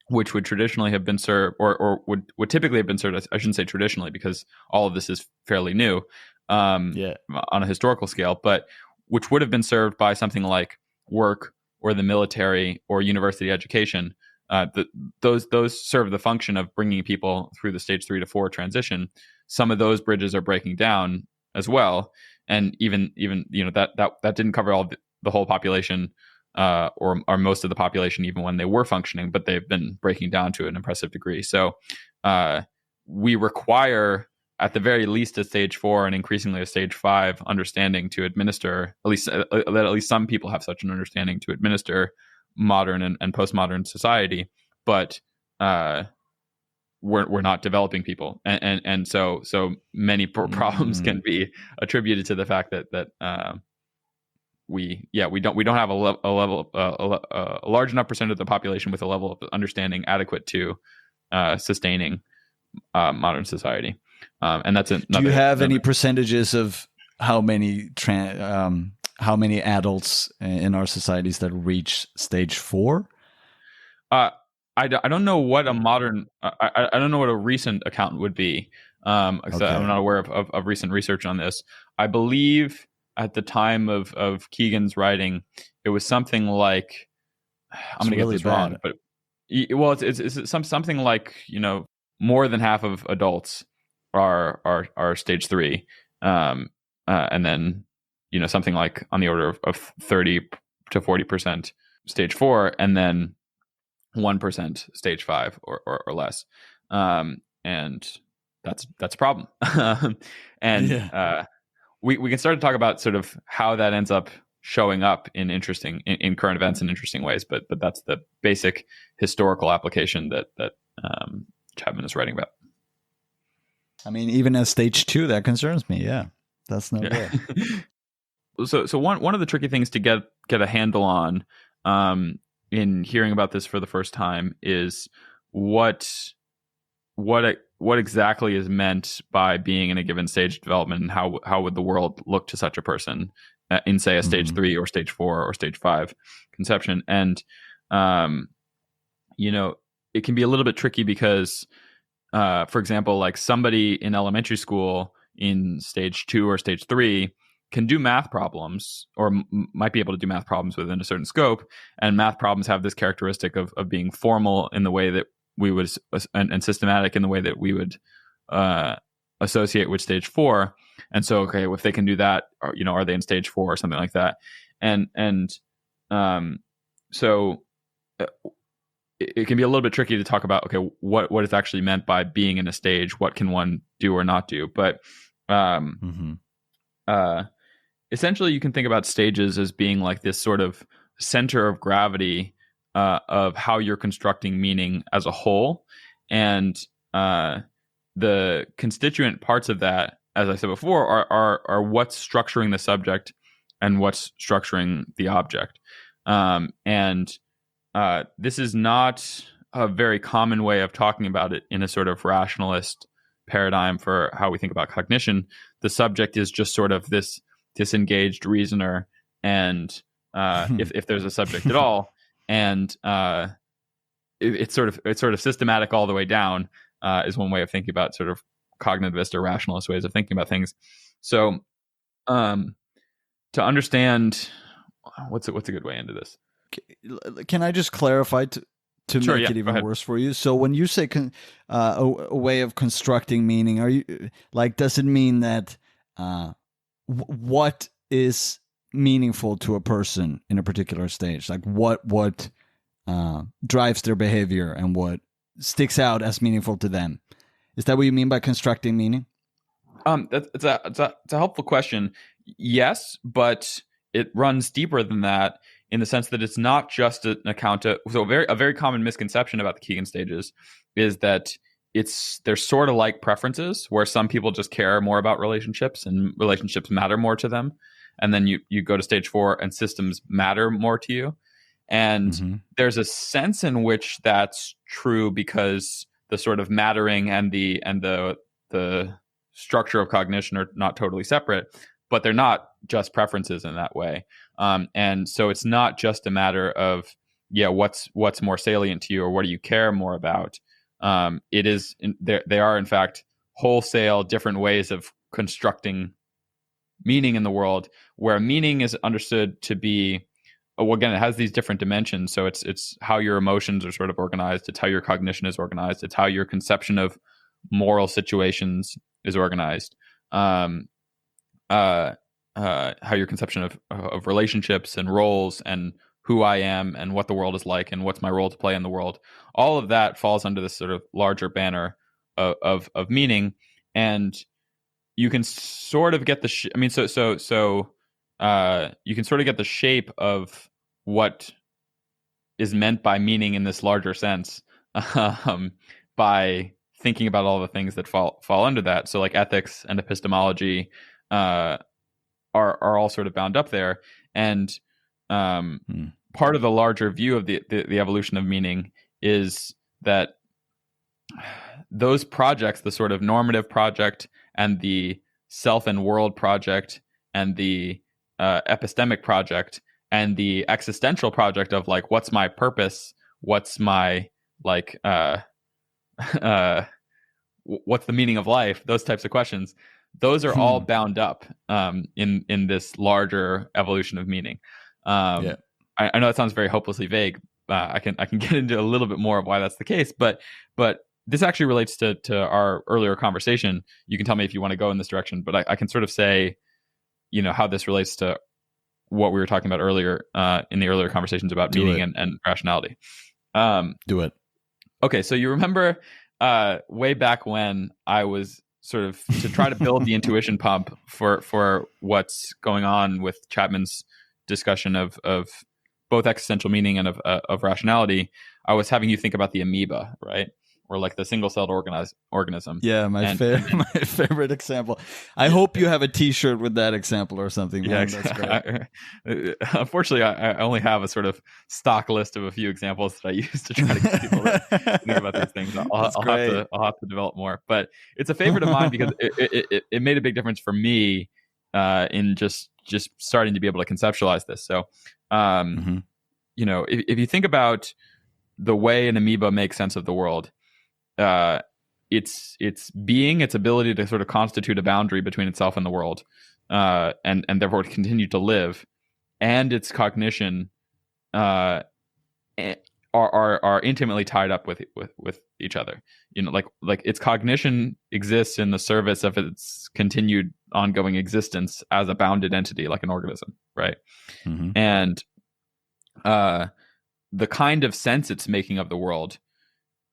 B: which would traditionally have been served, or would typically have been served, I shouldn't say traditionally, because all of this is fairly new on a historical scale, but which would have been served by something like work or the military or university education. Those serve the function of bringing people through the stage 3 to 4 transition. Some of those bridges are breaking down as well, and even that didn't cover the whole population, or most of the population, even when they were functioning, but they've been breaking down to an impressive degree. So we require, at the very least, a stage 4 and increasingly a stage 5 understanding to administer, at least some people have such an understanding to administer modern and postmodern society, but we're not developing people, and so many problems can be attributed to the fact that we don't have a large enough percent of the population with a level of understanding adequate to sustaining modern society. And that's another.
A: Do you have any percentages of how many adults in our societies that reach stage 4?
B: I don't know what a modern. I don't know what a recent account would be. I'm not aware of recent research on this. I believe at the time of Kegan's writing, it was something like, I'm going to get this wrong, but it's something like more than half of adults are stage 3, and then something like on the order of 30 to 40% stage 4, and then 1% stage 5 or less. And that's a problem. And we can start to talk about sort of how that ends up showing up in current events in interesting ways. But that's the basic historical application that Chapman is writing about.
A: I mean, even as stage 2, that concerns me. Yeah, that's no good.
B: So one of the tricky things to get a handle on in hearing about this for the first time is what exactly is meant by being in a given stage of development, and how would the world look to such a person in, say, a stage 3 or stage 4 or stage 5 conception. And it can be a little bit tricky because for example, like somebody in elementary school in stage 2 or stage 3 can do math problems, or might be able to do math problems within a certain scope. And math problems have this characteristic of being formal in the way that we would, and systematic in the way that we would associate with stage 4. And so, okay, if they can do that, are they in stage 4 or something like that? So it can be a little bit tricky to talk about, okay, what is actually meant by being in a stage? What can one do or not do? But essentially, you can think about stages as being like this sort of center of gravity of how you're constructing meaning as a whole. And the constituent parts of that, as I said before, are what's structuring the subject and what's structuring the object. This is not a very common way of talking about it in a sort of rationalist paradigm for how we think about cognition. The subject is just sort of this disengaged reasoner, and if there's a subject at all, and it's sort of systematic all the way down, is one way of thinking about sort of cognitivist or rationalist ways of thinking about things. So to understand what's a good way into this.
A: Can I just clarify to
B: Sure,
A: make it even worse for you? So when you say a way of constructing meaning, are you like, does it mean that what is meaningful to a person in a particular stage? Like what drives their behavior and what sticks out as meaningful to them? Is that what you mean by constructing meaning?
B: It's a helpful question. Yes, but it runs deeper than that, in the sense that it's not just an account of, so a very common misconception about the Kegan stages is that they're sort of like preferences, where some people just care more about relationships and relationships matter more to them. And then you go to stage 4 and systems matter more to you. And there's a sense in which that's true, because the sort of mattering and the structure of cognition are not totally separate, but they're not just preferences in that way. And so it's not just a matter of, what's more salient to you, or what do you care more about? It is, they are in fact wholesale different ways of constructing meaning in the world, where meaning is understood to be, again, it has these different dimensions. So it's how your emotions are sort of organized. It's how your cognition is organized. It's how your conception of moral situations is organized. How your conception of relationships and roles and who I am and what the world is like and what's my role to play in the world. All of that falls under this sort of larger banner of meaning, and you can sort of get the you can sort of get the shape of what is meant by meaning in this larger sense by thinking about all the things that fall under that. So like ethics and epistemology are all sort of bound up there. And part of the larger view of the evolution of meaning is that those projects, the sort of normative project and the self and world project and the epistemic project and the existential project of like, what's my purpose? What's my like, what's the meaning of life? Those types of questions. Those are all bound up in this larger evolution of meaning. I know it sounds very hopelessly vague. I can get into a little bit more of why that's the case, but this actually relates to our earlier conversation. You can tell me if you want to go in this direction, but I can sort of say, how this relates to what we were talking about earlier in the earlier conversations about meaning and rationality.
A: Do it.
B: Okay, so you remember way back when I was sort of to try to build the intuition pump for what's going on with Chapman's discussion of both existential meaning and of rationality, I was having you think about the amoeba, right? Or like the single-celled organism.
A: Yeah, my favorite example. I hope you have a T-shirt with that example or something. Man.
B: Yeah,
A: That's great.
B: Unfortunately, I only have a sort of stock list of a few examples that I use to try to get people to think about these things. I'll have to develop more, but it's a favorite of mine because it made a big difference for me in just starting to be able to conceptualize this. So, you know, if you think about the way an amoeba makes sense of the world, its ability to sort of constitute a boundary between itself and the world, and therefore to continue to live, and its cognition are intimately tied up with each other. You know, like its cognition exists in the service of its continued ongoing existence as a bounded entity, like an organism, right? And the kind of sense it's making of the world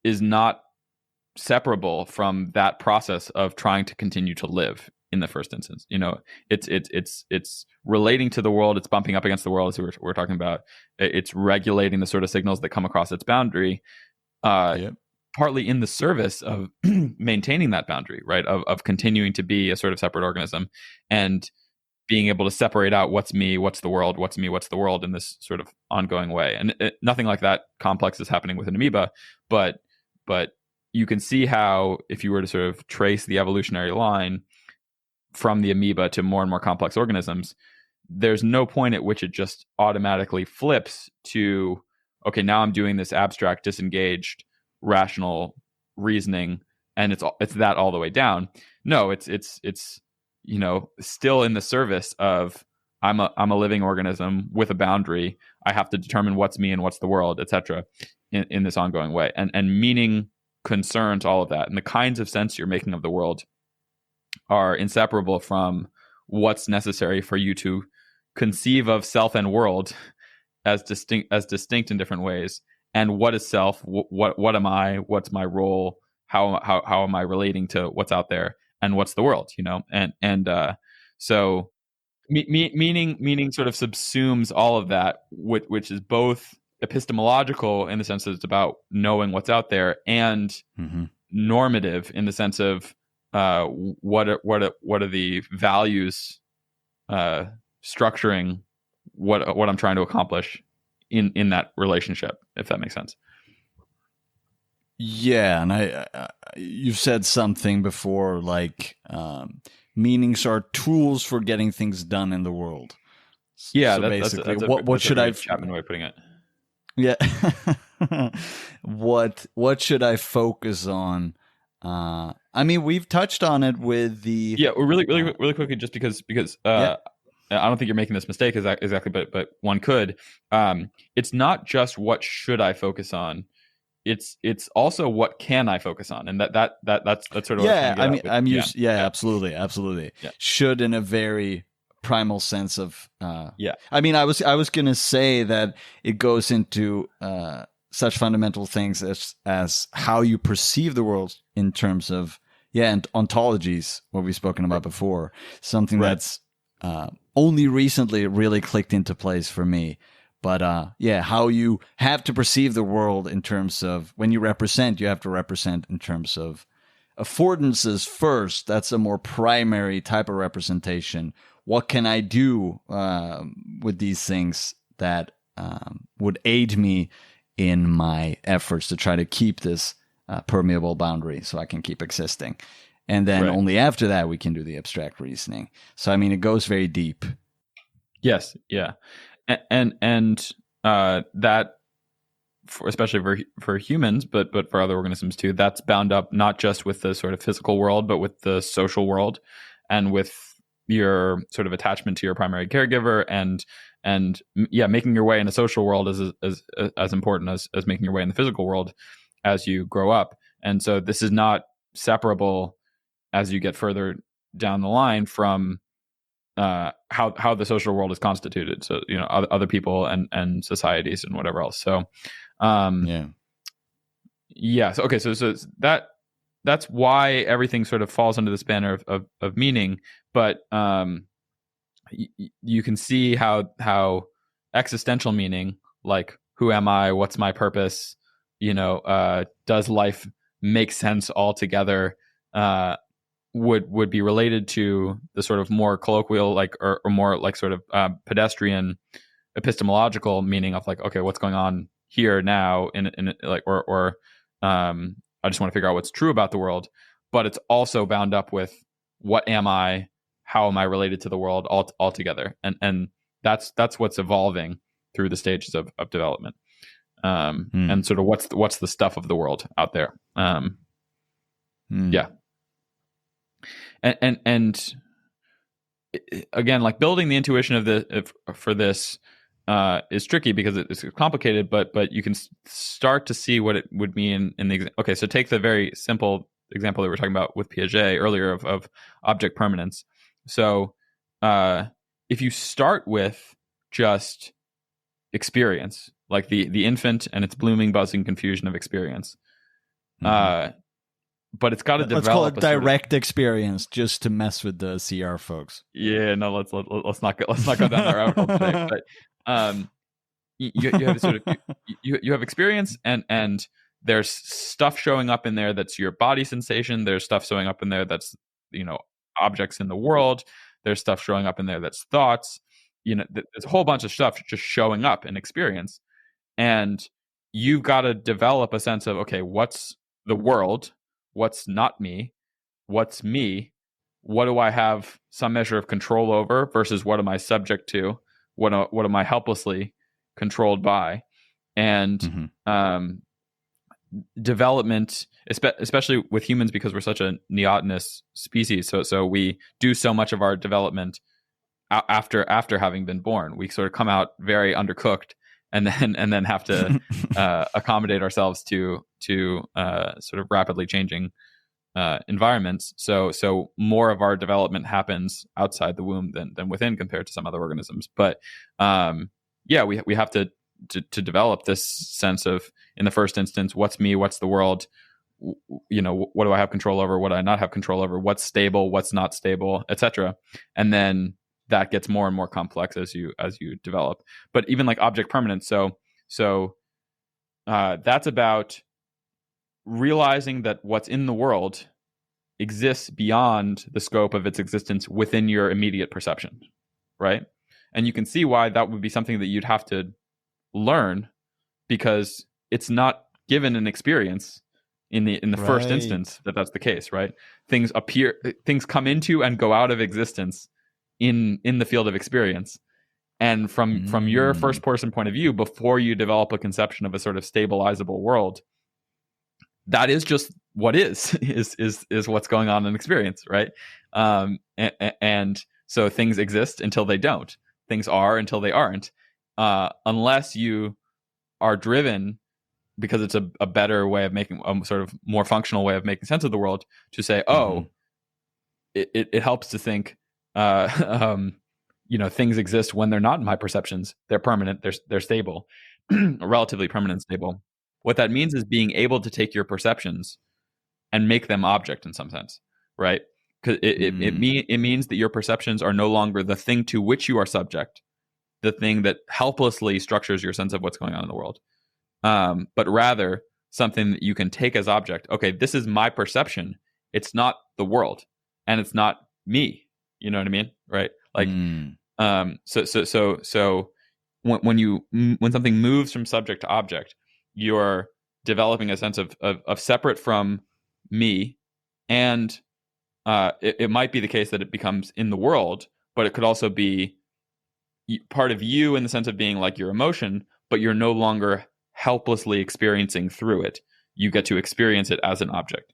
B: is not separable from that process of trying to continue to live in the first instance. You know, it's relating to the world, it's bumping up against the world, as we're talking about. It's regulating the sort of signals that come across its boundary, partly in the service of maintaining that boundary, right? Of continuing to be a sort of separate organism and being able to separate out what's me, what's the world, what's me, what's the world in this sort of ongoing way. And nothing like that complex is happening with an amoeba, but you can see how, if you were to sort of trace the evolutionary line from the amoeba to more and more complex organisms, there's no point at which it just automatically flips to, okay, now I'm doing this abstract, disengaged, rational reasoning, and it's that all the way down. No, it's you know, still in the service of I'm a living organism with a boundary. I have to determine what's me and what's the world, etc. in this ongoing way, and meaning concerns all of that, and the kinds of sense you're making of the world are inseparable from what's necessary for you to conceive of self and world as distinct in different ways. And what is self? What am I? What's my role? How am I relating to what's out there? And what's the world? You know, so meaning sort of subsumes all of that, which is both epistemological in the sense that it's about knowing what's out there, and normative in the sense of what are the values structuring what I'm trying to accomplish in that relationship, if that makes sense.
A: Yeah, and you've said something before, like meanings are tools for getting things done in the world.
B: Yeah,
A: so basically, what should I?
B: Chapman way of putting it.
A: Yeah, what should I focus on? I mean, we've touched on it with the.
B: Yeah, really quickly, just because I don't think you're making this mistake exactly, but one could. It's not just what should I focus on. It's also what can I focus on, and that's sort of
A: absolutely. Yeah. Should, in a very primal sense of I mean, I was gonna say that it goes into such fundamental things as how you perceive the world in terms of and ontologies, what we've spoken about before, something that's only recently really clicked into place for me. But how you have to perceive the world in terms of when you represent, you have to represent in terms of affordances first. That's a more primary type of representation. What can I do with these things that would aid me in my efforts to try to keep this permeable boundary so I can keep existing? And then only after that we can do the abstract reasoning. So, I mean, it goes very deep.
B: Yes, yeah. And that, especially for humans, but for other organisms too, that's bound up not just with the sort of physical world, but with the social world, and with your sort of attachment to your primary caregiver, and making your way in the social world is as important as making your way in the physical world as you grow up. And so this is not separable as you get further down the line from how the social world is constituted. So, you know, other people and societies and whatever else. So, So okay. So that that's why everything sort of falls under the spanner of meaning. But you can see how existential meaning, like who am I, what's my purpose, does life make sense altogether, would be related to the sort of more colloquial, like or more like sort of pedestrian epistemological meaning of like, okay, what's going on here now in like or I just want to figure out what's true about the world. But it's also bound up with what am I, how am I related to the world all together, and that's what's evolving through the stages of development, and sort of what's the stuff of the world out there. Yeah. And again, like building the intuition of for this is tricky because it's complicated, but you can start to see what it would mean in the okay. So take the very simple example that we were talking about with Piaget earlier of object permanence. So if you start with just experience, like the infant and its blooming, buzzing confusion of experience, but it's got to develop.
A: Let's call it direct experience, just to mess with the CR folks.
B: Yeah, no, let's not go down that rabbit hole today. But you have sort of you have experience, and there's stuff showing up in there that's your body sensation. There's stuff showing up in there that's objects in the world. There's stuff showing up in there that's thoughts. There's a whole bunch of stuff just showing up in experience, and you've got to develop a sense of, okay, what's the world? What's not me? What's me? What do I have some measure of control over versus what am I subject to? What am I helplessly controlled by? And development, especially with humans, because we're such a neotenous species, so we do so much of our development after having been born. We sort of come out very undercooked, and then have to accommodate ourselves to sort of rapidly changing environments. So more of our development happens outside the womb than within, compared to some other organisms. But we have to develop this sense of, in the first instance, what's me, what's the world, what do I have control over, what do I not have control over, what's stable, what's not stable, etc. And then that gets more and more complex as you develop. But even like object permanence, so that's about realizing that what's in the world exists beyond the scope of its existence within your immediate perception, right? And you can see why that would be something that you'd have to learn, because it's not given an experience in the first instance that's the case, right? Things come into and go out of existence in the field of experience, and from your first person point of view, before you develop a conception of a sort of stabilizable world, that is just what is what's going on in experience, right? And so things exist until they don't. Things are until they aren't, unless you are driven, because it's a better way of making a sort of more functional way of making sense of the world, to say, it helps to think, things exist when they're not in my perceptions. They're permanent. They're stable, relatively permanent and stable. What that means is being able to take your perceptions and make them object in some sense, right? Because it means that your perceptions are no longer the thing to which you are subject, the thing that helplessly structures your sense of what's going on in the world, but rather something that you can take as object. Okay, this is my perception. It's not the world, and it's not me. You know what I mean, right? Like, so when something moves from subject to object, you're developing a sense of separate from me, and it might be the case that it becomes in the world, but it could also be part of you in the sense of being like your emotion, but you're no longer helplessly experiencing through it. You get to experience it as an object.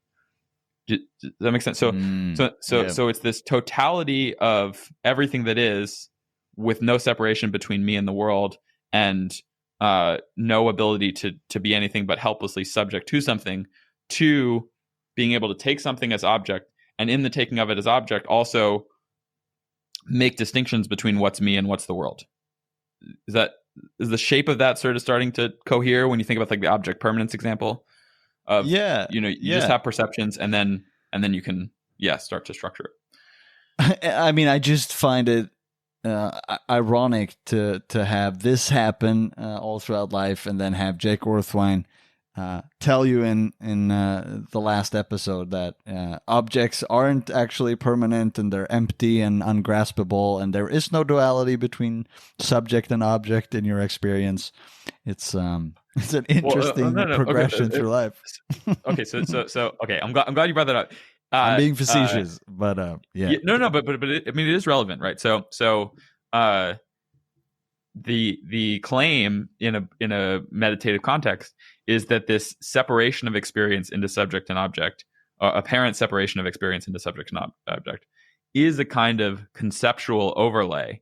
B: Does that make sense? So it's this totality of everything that is, with no separation between me and the world, and no ability to be anything but helplessly subject to something, to being able to take something as object, and in the taking of it as object, also make distinctions between what's me and what's the world. Is the shape of that sort of starting to cohere when you think about like the object permanence example? of
A: Yeah,
B: you just have perceptions, and then you can start to structure
A: it. I mean, I just find it ironic to have this happen all throughout life, and then have Jake Orthwein tell you in the last episode that objects aren't actually permanent, and they're empty and ungraspable, and there is no duality between subject and object in your experience. It's an interesting progression through life.
B: Okay, so okay, I'm glad you brought that up.
A: I'm being facetious, but yeah.
B: No, but I mean, it is relevant, right? So the claim in a meditative context is that this separation of experience into subject and object, apparent separation of experience into subject and object, is a kind of conceptual overlay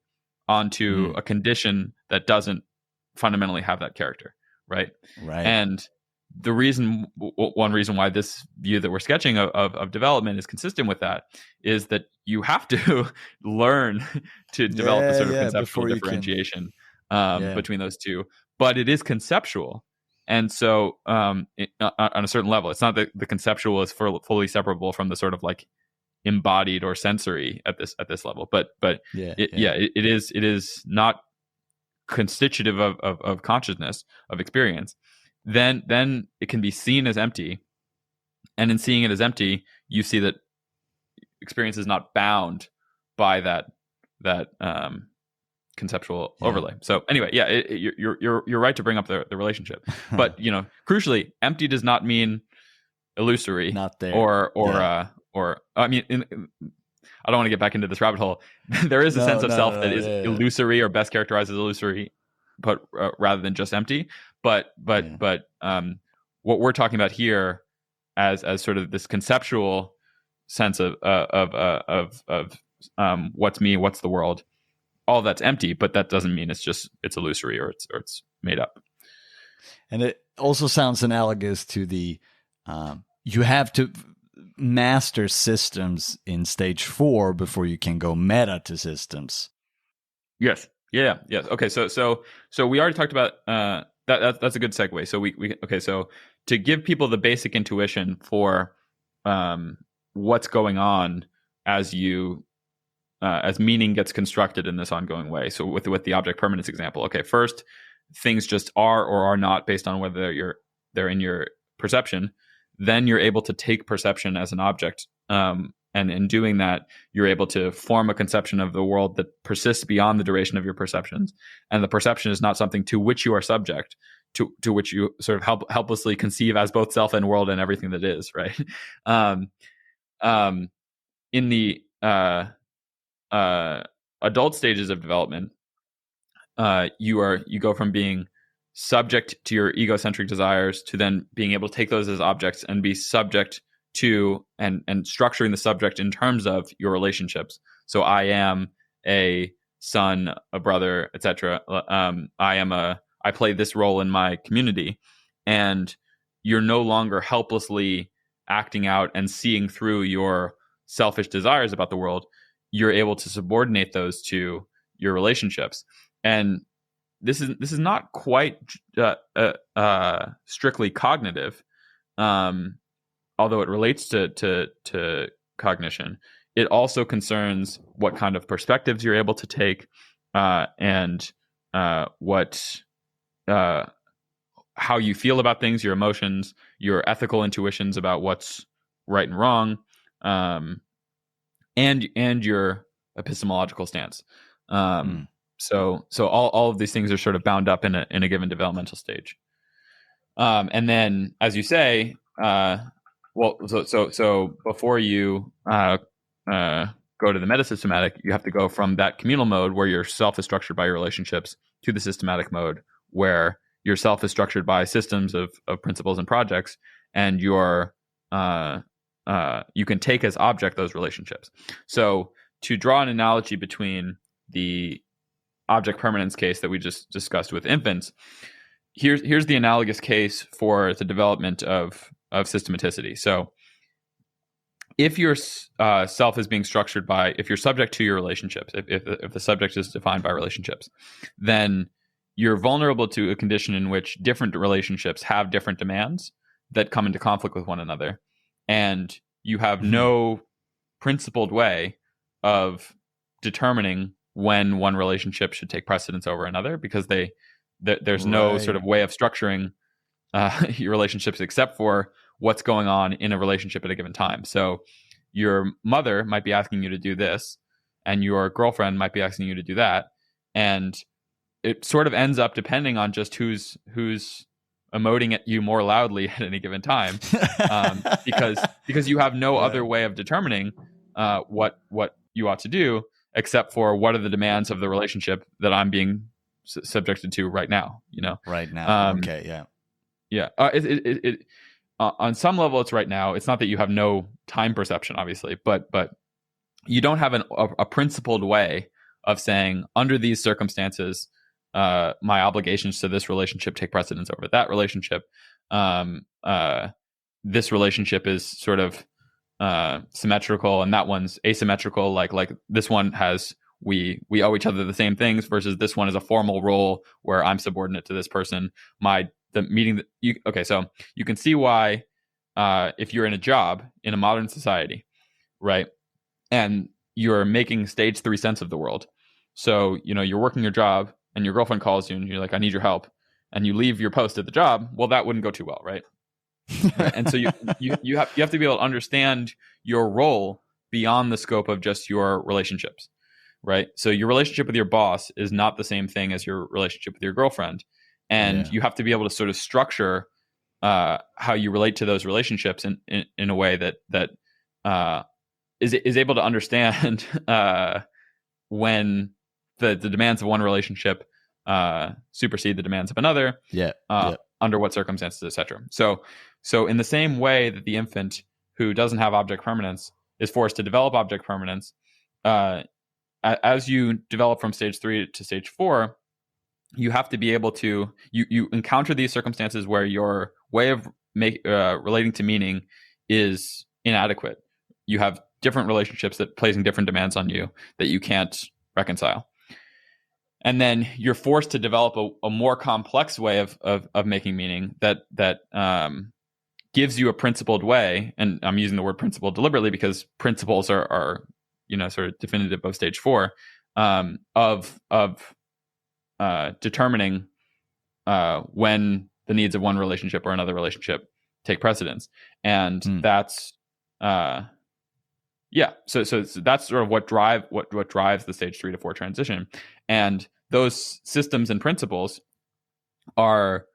B: onto a condition that doesn't fundamentally have that character, right?
A: Right.
B: And one reason why this view that we're sketching of development is consistent with that is that you have to learn to develop a sort of conceptual differentiation between those two, but it is conceptual. And so on a certain level, it's not that the conceptual is fully separable from the sort of like embodied or sensory at this level, but it is not constitutive of consciousness, of experience. Then it can be seen as empty, and in seeing it as empty, you see that experience is not bound by that conceptual overlay. So anyway, you're right to bring up the relationship, but crucially, empty does not mean illusory,
A: not there,
B: or I mean, I don't want to get back into this rabbit hole. There is a sense of self that is illusory, or best characterized as illusory, but rather than just empty. But what we're talking about here as sort of this conceptual sense of what's me, what's the world, all that's empty, but that doesn't mean it's illusory or it's made up.
A: And it also sounds analogous to the you have to master systems in stage 4 before you can go meta to systems.
B: Yes. Yeah. Yes. Okay. So we already talked about that's a good segue. So so to give people the basic intuition for what's going on as meaning gets constructed in this ongoing way. So with the object permanence example, okay, first things just are or are not based on whether they're in your perception. Then you're able to take perception as an object, and in doing that, you're able to form a conception of the world that persists beyond the duration of your perceptions. And the perception is not something to which you are subject, to which you sort of helplessly conceive as both self and world and everything that is, right? In the adult stages of development, you go from being subject to your egocentric desires to then being able to take those as objects and be subject to and structuring the subject in terms of your relationships. So I am a son, a brother, etc. I play this role in my community, and you're no longer helplessly acting out and seeing through your selfish desires about the world. You're able to subordinate those to your relationships, and this is not quite strictly cognitive, although it relates to cognition. It also concerns what kind of perspectives you're able to take, and how you feel about things, your emotions, your ethical intuitions about what's right and wrong, and your epistemological stance. So all of these things are sort of bound up in a given developmental stage. And then, as you say, so before you go to the metasystematic, you have to go from that communal mode where your self is structured by your relationships to the systematic mode where your self is structured by systems of principles and projects, and you can take as object those relationships. So to draw an analogy between the object permanence case that we just discussed with infants, here's the analogous case for the development of systematicity. So if your self is being structured by, if you're subject to your relationships, if the subject is defined by relationships, then you're vulnerable to a condition in which different relationships have different demands that come into conflict with one another, and you have no principled way of determining when one relationship should take precedence over another, because there's no sort of way of structuring your relationships except for what's going on in a relationship at a given time. So your mother might be asking you to do this, and your girlfriend might be asking you to do that, and it sort of ends up depending on just who's emoting at you more loudly at any given time, because you have no other way of determining what you ought to do except for what are the demands of the relationship that I'm being subjected to right now.
A: Right now.
B: Yeah. On some level, it's right now. It's not that you have no time perception, obviously, but you don't have a principled way of saying, under these circumstances, my obligations to this relationship take precedence over that relationship. This relationship is sort of symmetrical, and that one's asymmetrical. Like this one has we owe each other the same things, versus this one is a formal role where I'm subordinate to this person. So you can see why if you're in a job in a modern society, right, and you're making stage 3 sense of the world. So you're working your job, and your girlfriend calls you, and you're like, I need your help, and you leave your post at the job. Well, that wouldn't go too well, right? And so you have to be able to understand your role beyond the scope of just your relationships, right? So your relationship with your boss is not the same thing as your relationship with your girlfriend, and you have to be able to sort of structure how you relate to those relationships in a way that is able to understand when the demands of one relationship supersede the demands of another. Under what circumstances, etc. So in the same way that the infant who doesn't have object permanence is forced to develop object permanence, as you develop from stage 3 to stage 4, you have to be able to you encounter these circumstances where your way of relating to meaning is inadequate. You have different relationships that placing different demands on you that you can't reconcile. And then you're forced to develop a more complex way of making meaning that gives you a principled way. And I'm using the word principle deliberately because principles are sort of definitive of stage 4 of determining when the needs of one relationship or another relationship take precedence. And that's So that's sort of what drives the stage 3 to 4 transition. And those systems and principles are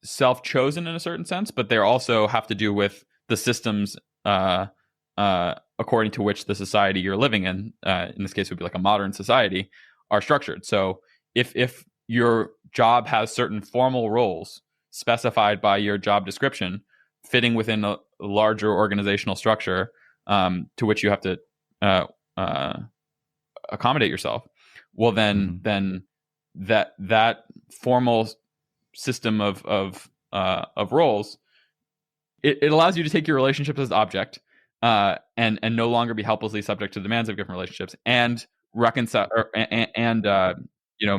B: self-chosen in a certain sense, but they also have to do with the systems according to which the society you're living in this case would be like a modern society, are structured. So if your job has certain formal roles specified by your job description, fitting within a larger organizational structure to which you have to accommodate yourself, well then that formal system of roles, it allows you to take your relationships as object and no longer be helplessly subject to demands of different relationships, and reconcile and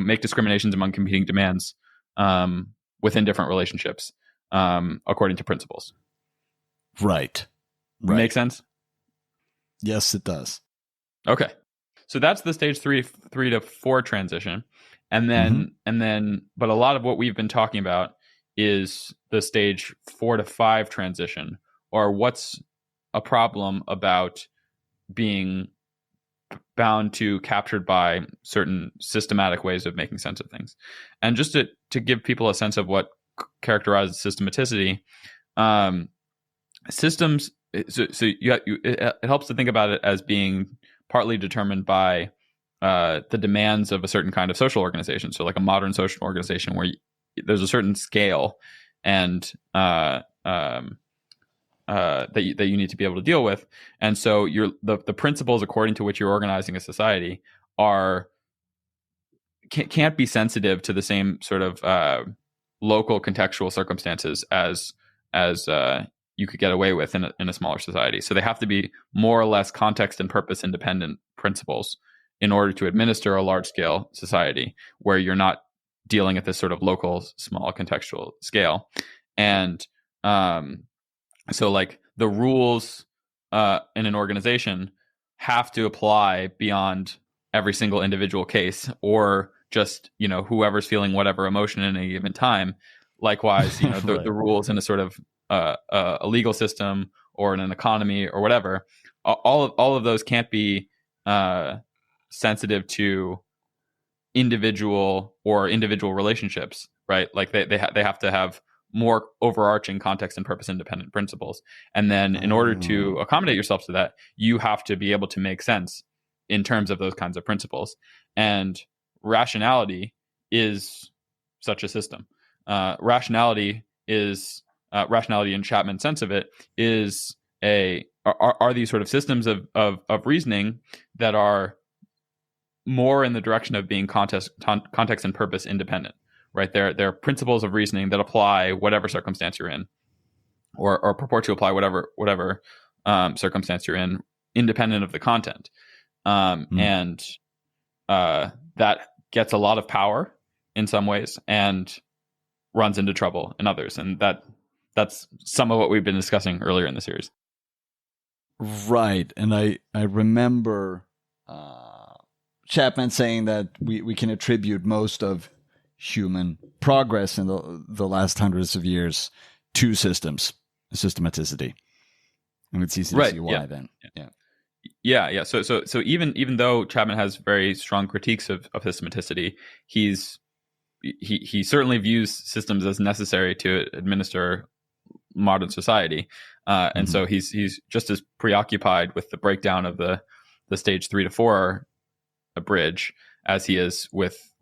B: make discriminations among competing demands within different relationships according to principles.
A: Right.
B: Make sense?
A: Yes, it does.
B: Okay. So that's the stage 3 to 4 transition. And then but a lot of what we've been talking about is the stage 4 to 5 transition, or what's a problem about being bound to, captured by certain systematic ways of making sense of things. And just to give people a sense of what characterizes systematicity, systems, it helps to think about it as being partly determined by the demands of a certain kind of social organization. So like a modern social organization where there's a certain scale and that you need to be able to deal with. And so the principles according to which you're organizing a society can't be sensitive to the same sort of local contextual circumstances as you could get away with in a smaller society. So they have to be more or less context and purpose independent principles in order to administer a large scale society where you're not dealing at this sort of local, small contextual scale. And So like the rules in an organization have to apply beyond every single individual case, or just, whoever's feeling whatever emotion in a given time. Likewise,
A: Right.
B: the rules in a sort of a legal system or in an economy or whatever, all of those can't be sensitive to individual relationships, right? Like they have to have more overarching context and purpose independent principles. And then in order to accommodate yourself to that, you have to be able to make sense in terms of those kinds of principles. And rationality is such a system. Rationality in Chapman's sense of it are these sort of systems of reasoning that are more in the direction of being context and purpose independent, right? They're principles of reasoning that apply whatever circumstance you're in, or purport to apply whatever circumstance you're in, independent of the content. And that gets a lot of power in some ways and runs into trouble in others. And that's some of what we've been discussing earlier in the series.
A: Right. And I remember Chapman saying that we can attribute most of human progress in the last hundreds of years to systematicity. And it's easy to see why then.
B: Yeah. So even though Chapman has very strong critiques of systematicity, he certainly views systems as necessary to administer modern society, and so he's just as preoccupied with the breakdown of the stage 3 to 4 bridge as he is with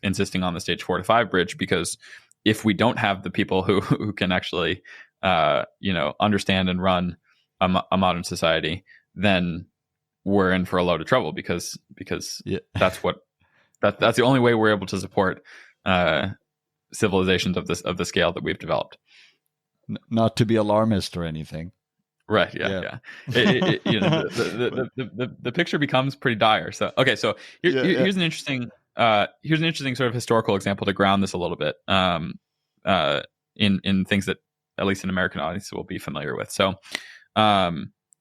B: insisting on the stage 4 to 5 bridge, because if we don't have the people who can actually understand and run a modern society, then we're in for a load of trouble, because that's the only way we're able to support civilizations of the scale that we've developed.
A: Not to be alarmist or anything.
B: Right. Yeah. The picture becomes pretty dire. So okay. So here's an interesting sort of historical example to ground this a little bit in things that at least an American audience will be familiar with. So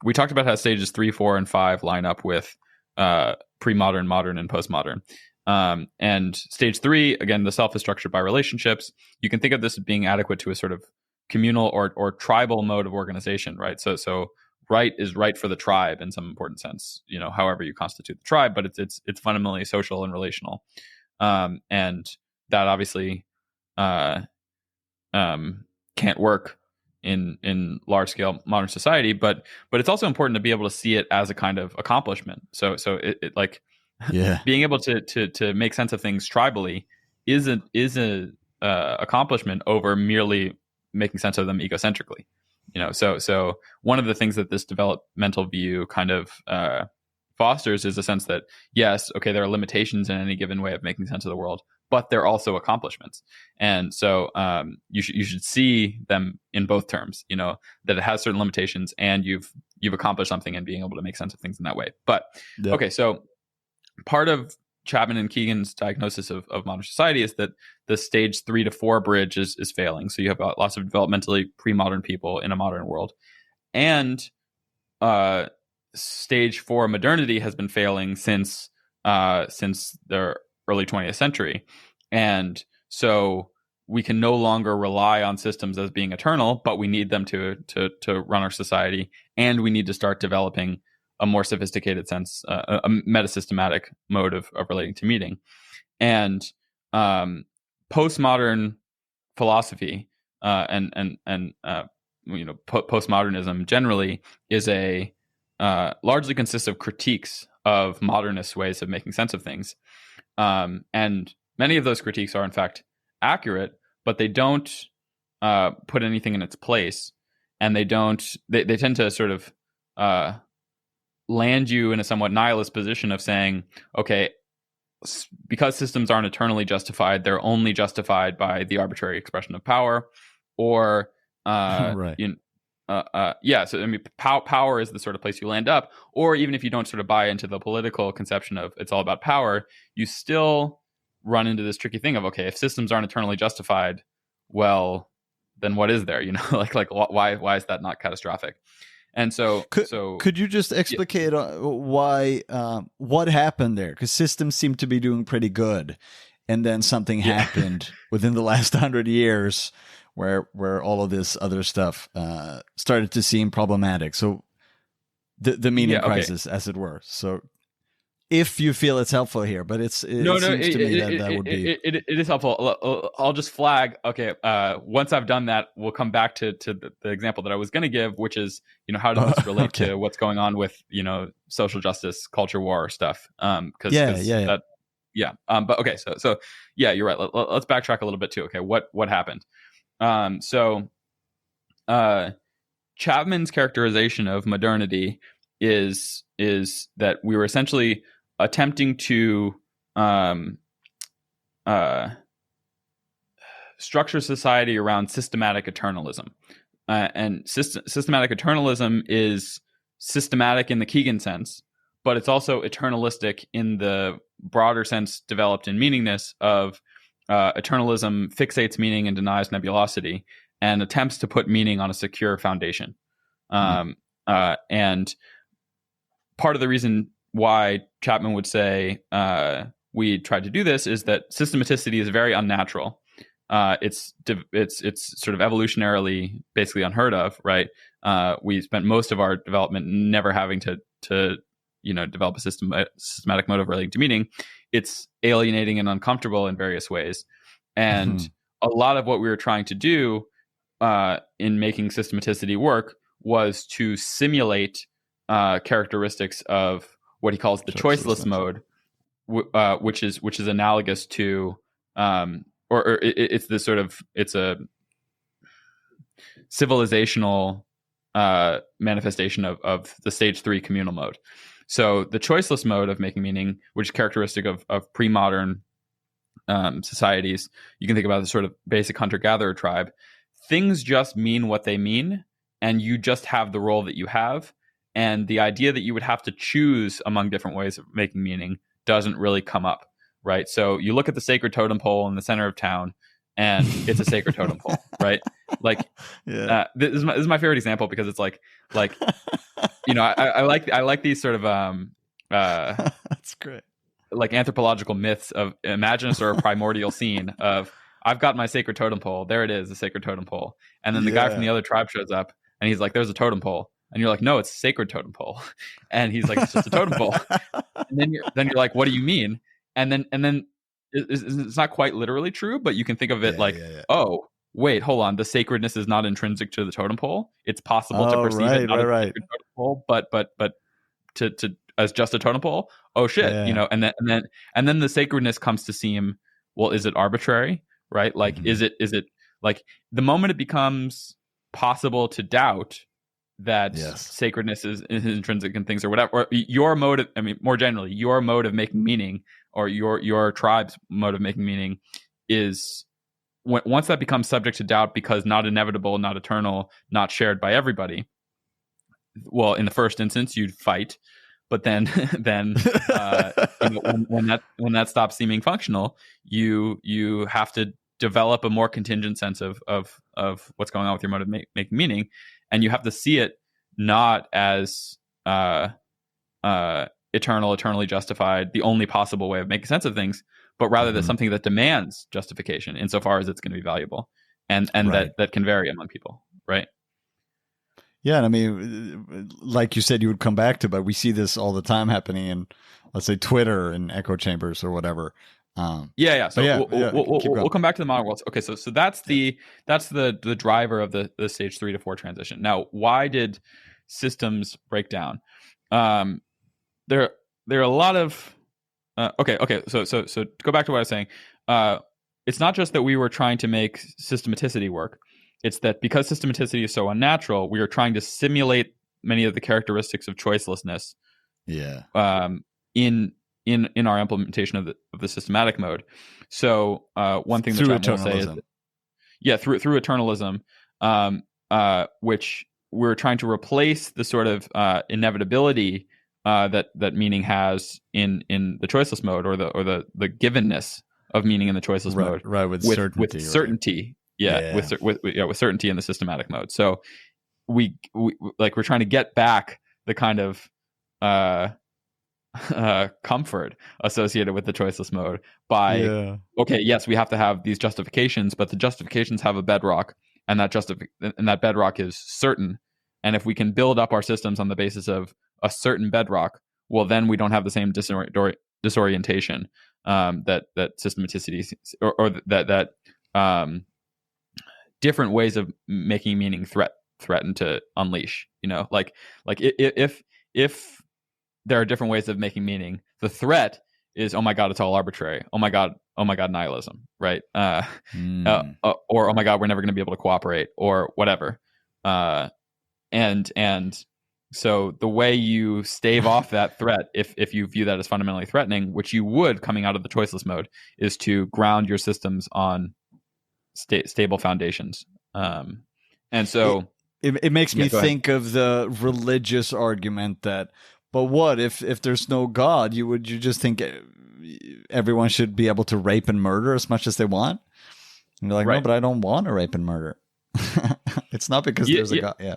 B: we talked about how stages 3, 4, and 5 line up with pre-modern, modern, and postmodern. And stage 3, again, the self is structured by relationships. You can think of this as being adequate to a sort of communal or tribal mode of organization, right? So right is right for the tribe in some important sense, however you constitute the tribe, but it's fundamentally social and relational. And that obviously can't work in large scale modern society, but it's also important to be able to see it as a kind of accomplishment. So it like being able to make sense of things tribally is a accomplishment over merely making sense of them egocentrically. So one of the things that this developmental view kind of fosters is a sense that, yes, okay, there are limitations in any given way of making sense of the world, but they're also accomplishments. And so you should see them in both terms, that it has certain limitations and you've accomplished something in being able to make sense of things in that way. But okay, so part of Chapman and Kegan's diagnosis of modern society is that the stage 3 to 4 bridge is failing. So you have lots of developmentally pre-modern people in a modern world, and stage 4 modernity has been failing since the early 20th century. And so we can no longer rely on systems as being eternal, but we need them to run our society, and we need to start developing a more sophisticated sense, a metasystematic mode of relating to meaning. And postmodern philosophy and postmodernism generally is largely consists of critiques of modernist ways of making sense of things. And many of those critiques are in fact accurate, but they don't put anything in its place, and they tend to sort of land you in a somewhat nihilist position of saying, okay, because systems aren't eternally justified, they're only justified by the arbitrary expression of power, or
A: right.
B: So I mean, power is the sort of place you land up. Or even if you don't sort of buy into the political conception of it's all about power, you still run into this tricky thing of, okay, if systems aren't eternally justified, well, then what is there? Like why is that not catastrophic? And
A: could you just explicate why what happened there? Because systems seem to be doing pretty good, and then something happened within the last 100 years where all of this other stuff started to seem problematic. So the meaning crisis, as it were. So if you feel it's helpful here, but it seems to me that would be
B: it is helpful. I'll just flag. Okay, once I've done that, we'll come back to the example that I was going to give, which is how does this relate to what's going on with social justice, culture war stuff? But okay, so yeah, you're right. Let's backtrack a little bit too. Okay, what happened? Chapman's characterization of modernity is that we were essentially attempting to structure society around systematic eternalism. And systematic eternalism is systematic in the Kegan sense, but it's also eternalistic in the broader sense developed in Meaningness of eternalism fixates meaning and denies nebulosity and attempts to put meaning on a secure foundation. And part of the reason why Chapman would say we tried to do this is that systematicity is very unnatural. It's sort of evolutionarily basically unheard of, right? We spent most of our development never having to develop a systematic mode of relating to meaning. It's alienating and uncomfortable in various ways, and a lot of what we were trying to do in making systematicity work was to simulate characteristics of what he calls the choiceless mode, which is analogous to it's a civilizational manifestation of the stage 3 communal mode. So the choiceless mode of making meaning, which is characteristic of pre-modern societies, you can think about the sort of basic hunter-gatherer tribe. Things just mean what they mean, and you just have the role that you have. And the idea that you would have to choose among different ways of making meaning doesn't really come up, right? So you look at the sacred totem pole in the center of town, and it's a sacred totem pole, right? Like, this is my favorite example because it's like I like these sort of
A: that's great,
B: like anthropological myths of imagine a sort of primordial scene of I've got my sacred totem pole, there it is, the sacred totem pole, and then the guy from the other tribe shows up and he's like, there's a totem pole. And you're like, no, it's a sacred totem pole. And he's like, it's just a totem pole. And then you're like, what do you mean? And then it's not quite literally true, but you can think of it oh, wait, hold on. The sacredness is not intrinsic to the totem pole. It's possible to perceive it not as a sacred totem pole, but to as just a totem pole. Oh shit, and then the sacredness comes to seem, well, is it arbitrary? Right? Like, is it like the moment it becomes possible to doubt that sacredness is intrinsic in things or whatever, or your mode of, more generally, your mode of making meaning or your tribe's mode of making meaning is once that becomes subject to doubt because not inevitable, not eternal, not shared by everybody. Well, in the first instance, you'd fight, but then when that stops seeming functional, you have to develop a more contingent sense of what's going on with your mode of making meaning. And you have to see it not as eternally justified, the only possible way of making sense of things, but rather as something that demands justification insofar as it's going to be valuable, and that can vary among people, right?
A: Yeah, and like you said, you would come back to, but we see this all the time happening in, let's say, Twitter and echo chambers or whatever. So we'll come back to the modern world. Okay, so that's the driver of the stage 3 to 4 transition. Now, why did systems break down? There are a lot of okay. So to go back to what I was saying. It's not just that we were trying to make systematicity work. It's that because systematicity is so unnatural, we are trying to simulate many of the characteristics of choicelessness. In our implementation of the systematic mode. So one thing that Chapman will say is through eternalism, which we're trying to replace the sort of inevitability that meaning has in the choiceless mode, or the givenness of meaning in the choiceless mode, with certainty.
B: with certainty in the systematic mode. So we like we're trying to get back the kind of comfort associated with the choiceless mode by okay, yes, we have to have these justifications, but the justifications have a bedrock, and that bedrock is certain. And if we can build up our systems on the basis of a certain bedrock, well, then we don't have the same disorientation that systematicity or that different ways of making meaning threaten to unleash. Like if there are different ways of making meaning, the threat is, oh my God, it's all arbitrary. Oh my God, nihilism, right? Or oh my God, we're never going to be able to cooperate, or whatever. And so the way you stave off that threat, if you view that as fundamentally threatening, which you would coming out of the choiceless mode, is to ground your systems on stable foundations. And so
A: it makes me think of the religious argument that, but what if there's no God? You just think everyone should be able to rape and murder as much as they want? And you're like, no, but I don't want to rape and murder. It's not because there's a God. Yeah.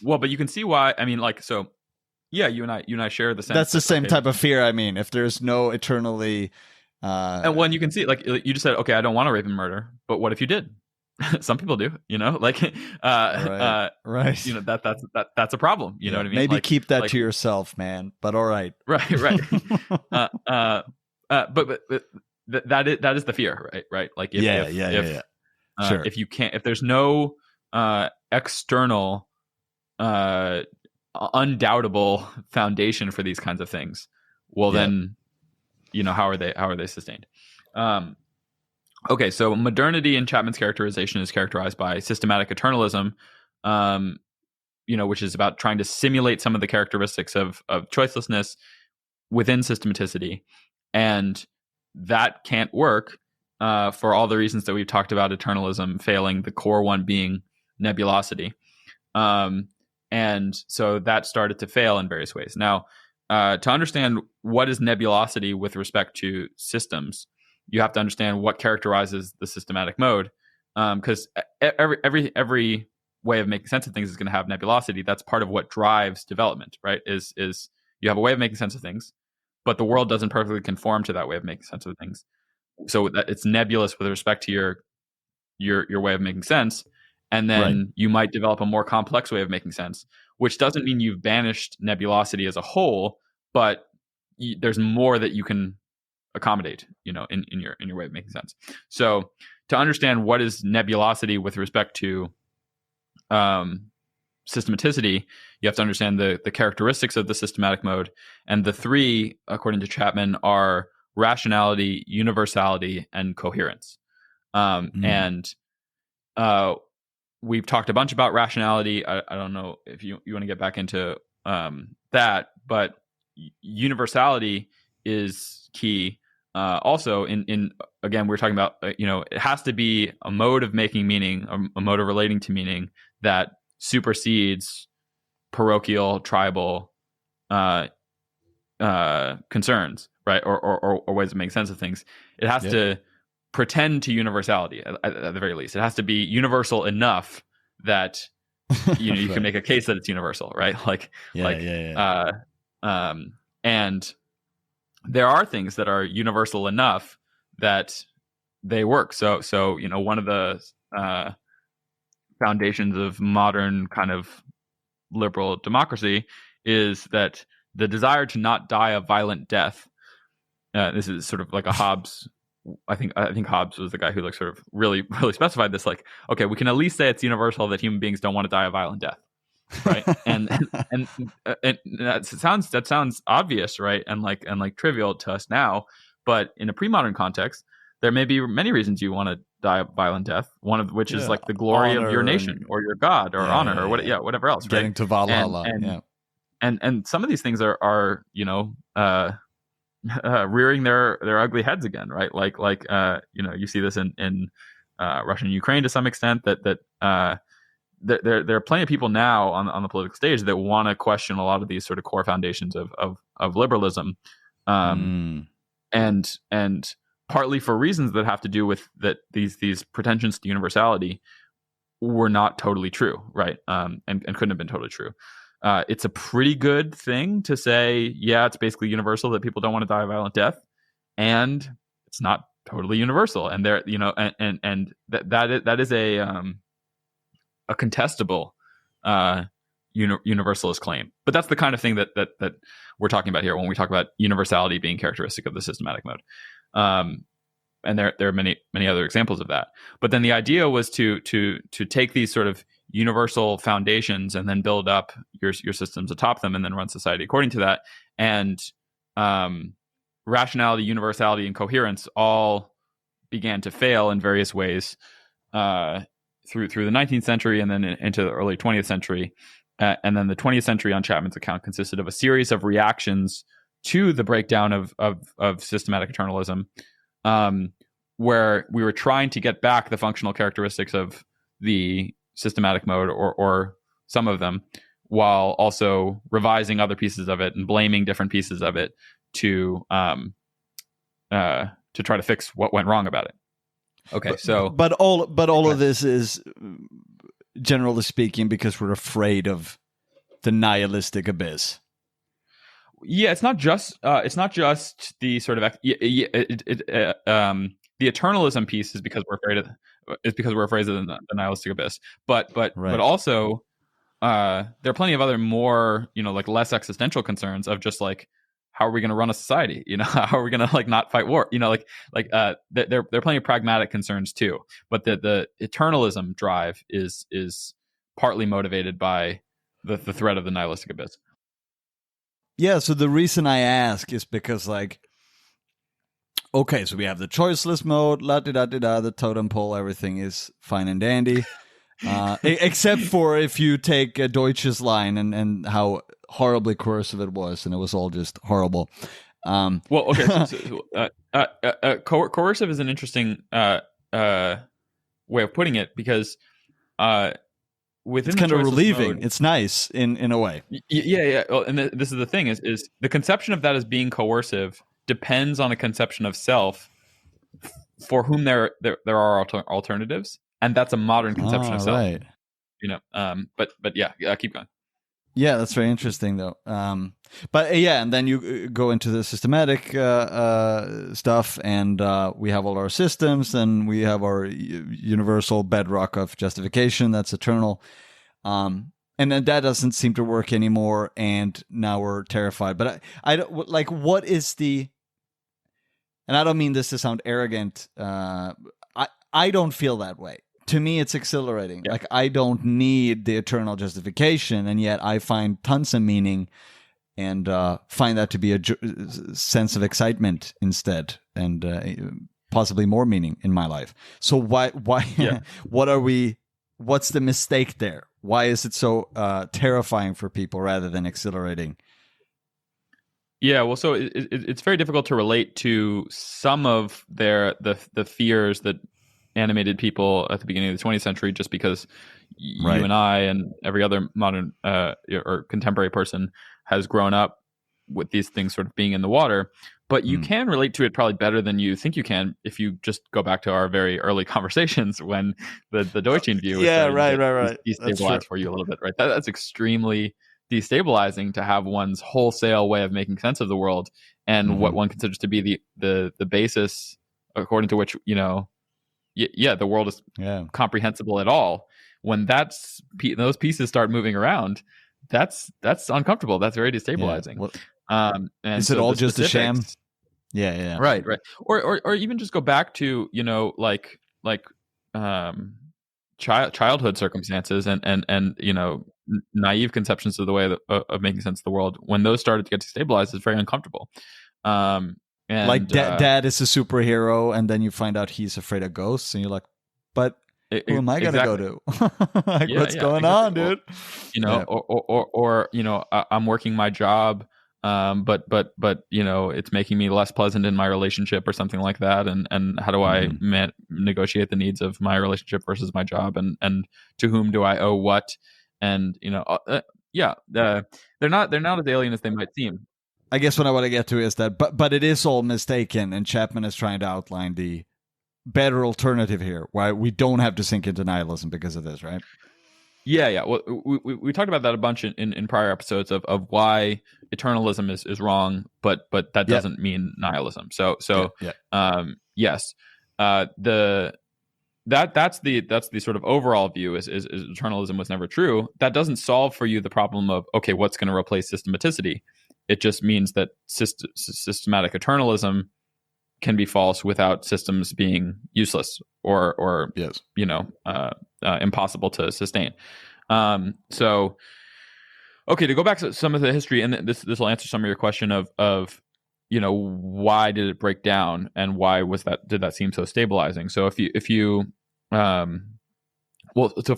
B: Well, but you can see why. I mean, like, so yeah, you and I share the sense.
A: That's the same type of fear. I mean, if there's no eternally,
B: and when you can see, like, you just said, okay, I don't want to rape and murder, but what if you did? Some people do, like,
A: right.
B: That's a problem. You know what I mean?
A: Maybe keep that to yourself, man. But all right.
B: Right. But that is the fear, right? Like,
A: Sure.
B: If there's no external, undoubtable foundation for these kinds of things, well, then, how are they sustained? Okay, so modernity in Chapman's characterization is characterized by systematic eternalism, which is about trying to simulate some of the characteristics of choicelessness within systematicity, and that can't work for all the reasons that we've talked about eternalism failing, the core one being nebulosity. And so that started to fail in various ways. Now, to understand what is nebulosity with respect to systems, you have to understand what characterizes the systematic mode, because every way of making sense of things is going to have nebulosity. That's part of what drives development, right? Is you have a way of making sense of things, but the world doesn't perfectly conform to that way of making sense of things. So that it's nebulous with respect to your way of making sense, and then you might develop a more complex way of making sense, which doesn't mean you've banished nebulosity as a whole, but there's more that you can accommodate, in your way of making sense. So to understand what is nebulosity with respect to systematicity, you have to understand the characteristics of the systematic mode, and the three, according to Chapman, are rationality, universality, and coherence. And we've talked a bunch about rationality. I don't know if you want to get back into that, but universality is key. Also, in again, we're talking about it has to be a mode of making meaning, a mode of relating to meaning that supersedes parochial, tribal concerns, right? Or ways of making sense of things. It has to pretend to universality at the very least. It has to be universal enough that you can make a case that it's universal, right? And there are things that are universal enough that they work. So one of the foundations of modern kind of liberal democracy is that the desire to not die a violent death. This is sort of like a Hobbes. I think Hobbes was the guy who sort of really specified this. Like, okay, we can at least say it's universal that human beings don't want to die a violent death, right? and that sounds obvious, right? And like trivial to us now, but in a pre-modern context, there may be many reasons you want to die a violent death. One of which is like the glory of your nation or your God or honor or whatever else.
A: Getting to Valhalla,
B: and some of these things are rearing their ugly heads again, right? Like you see this in Russia and Ukraine to some extent. That there are plenty of people now on the political stage that want to question a lot of these sort of core foundations of liberalism, and partly for reasons that have to do with that these pretensions to universality were not totally true, right? And couldn't have been totally true. It's a pretty good thing to say, yeah, it's basically universal that people don't want to die a violent death, and it's not totally universal. And there, and that is a contestable universalist claim. But that's the kind of thing that we're talking about here when we talk about universality being characteristic of the systematic mode. And there are many other examples of that. But then the idea was to take these sort of universal foundations and then build up your systems atop them, and then run society according to that. And rationality, universality, and coherence all began to fail in various ways through the 19th century and then into the early 20th century. And then the 20th century, on Chapman's account, consisted of a series of reactions to the breakdown of systematic eternalism, where we were trying to get back the functional characteristics of the systematic mode, or some of them, while also revising other pieces of it and blaming different pieces of it to try to fix what went wrong about it. Okay,
A: but all of this is, generally speaking, because we're afraid of the nihilistic abyss.
B: Yeah, it's not just the sort of the eternalism piece is because we're afraid of the nihilistic abyss, but also there are plenty of other more like less existential concerns of just like, how are we going to run a society? How are we going to like not fight war? There are plenty of pragmatic concerns too. But the eternalism drive is partly motivated by the threat of the nihilistic abyss.
A: Yeah. So the reason I ask is because, like, okay, so we have the choiceless mode, the totem pole, everything is fine and dandy, except for if you take Deutsch's line and how horribly coercive it was, and it was all just horrible.
B: Well, okay, coercive is an interesting way of putting it, because within
A: it's kind of relieving.
B: Mode,
A: it's nice in a way.
B: Yeah. Well, and this is the thing: is the conception of that as being coercive depends on a conception of self for whom there are alternatives, and that's a modern conception of self. Right. But yeah, keep going.
A: Yeah, that's very interesting, though. But yeah, and then you go into the systematic stuff, and we have all our systems, and we have our universal bedrock of justification that's eternal. And then that doesn't seem to work anymore, and now we're terrified. But I don't, like, what is the... And I don't mean this to sound arrogant. I don't feel that way. To me, it's exhilarating. Yeah. Like, I don't need the eternal justification, and yet I find tons of meaning, and find that to be a sense of excitement instead, and possibly more meaning in my life. So why? Yeah. What's the mistake there? Why is it so terrifying for people rather than exhilarating?
B: Yeah, well, so it's very difficult to relate to some of the fears that animated people at the beginning of the 20th century, just because you and I and every other modern or contemporary person has grown up with these things sort of being in the water. But you can relate to it probably better than you think you can if you just go back to our very early conversations when the Deutschian view was destabilized for you a little bit, right? That's extremely destabilizing to have one's wholesale way of making sense of the world and what one considers to be the basis according to which the world is comprehensible at all. When those pieces start moving around, that's uncomfortable. That's very destabilizing.
A: Yeah. Well, and is it all just a sham? Yeah.
B: Right. Or even just go back to childhood circumstances and naive conceptions of the way of making sense of the world. When those started to get destabilized, it's very uncomfortable. And
A: like dad is a superhero, and then you find out he's afraid of ghosts, and you're like, but who am I gonna go to? What's going on, dude?
B: Or I'm working my job, but it's making me less pleasant in my relationship or something like that, and how do I negotiate the needs of my relationship versus my job, and to whom do I owe what? And they're not as alien as they might seem.
A: I guess what I want to get to is that, but it is all mistaken, and Chapman is trying to outline the better alternative here, why we don't have to sink into nihilism because of this, right?
B: Yeah. Well, we talked about that a bunch in prior episodes of why eternalism is wrong, but that doesn't mean nihilism. So yes, that's the sort of overall view is eternalism was never true. That doesn't solve for you the problem of, okay, what's going to replace systematicity? It just means that systematic eternalism can be false without systems being useless or
A: yes,
B: impossible to sustain. So, okay, to go back to some of the history, and this will answer some of your question of why did it break down and why did that seem so stabilizing? So if you so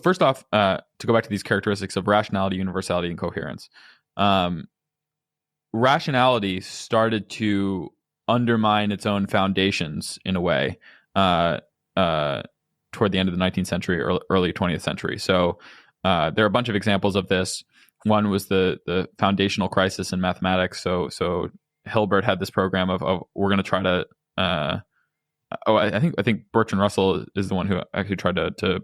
B: first off, to go back to these characteristics of rationality, universality, and coherence, rationality started to undermine its own foundations in a way toward the end of the 19th century, early 20th century. So there are a bunch of examples of this. One was the foundational crisis in mathematics. So Hilbert had this program of we're going to try to I think Bertrand Russell is the one who actually tried to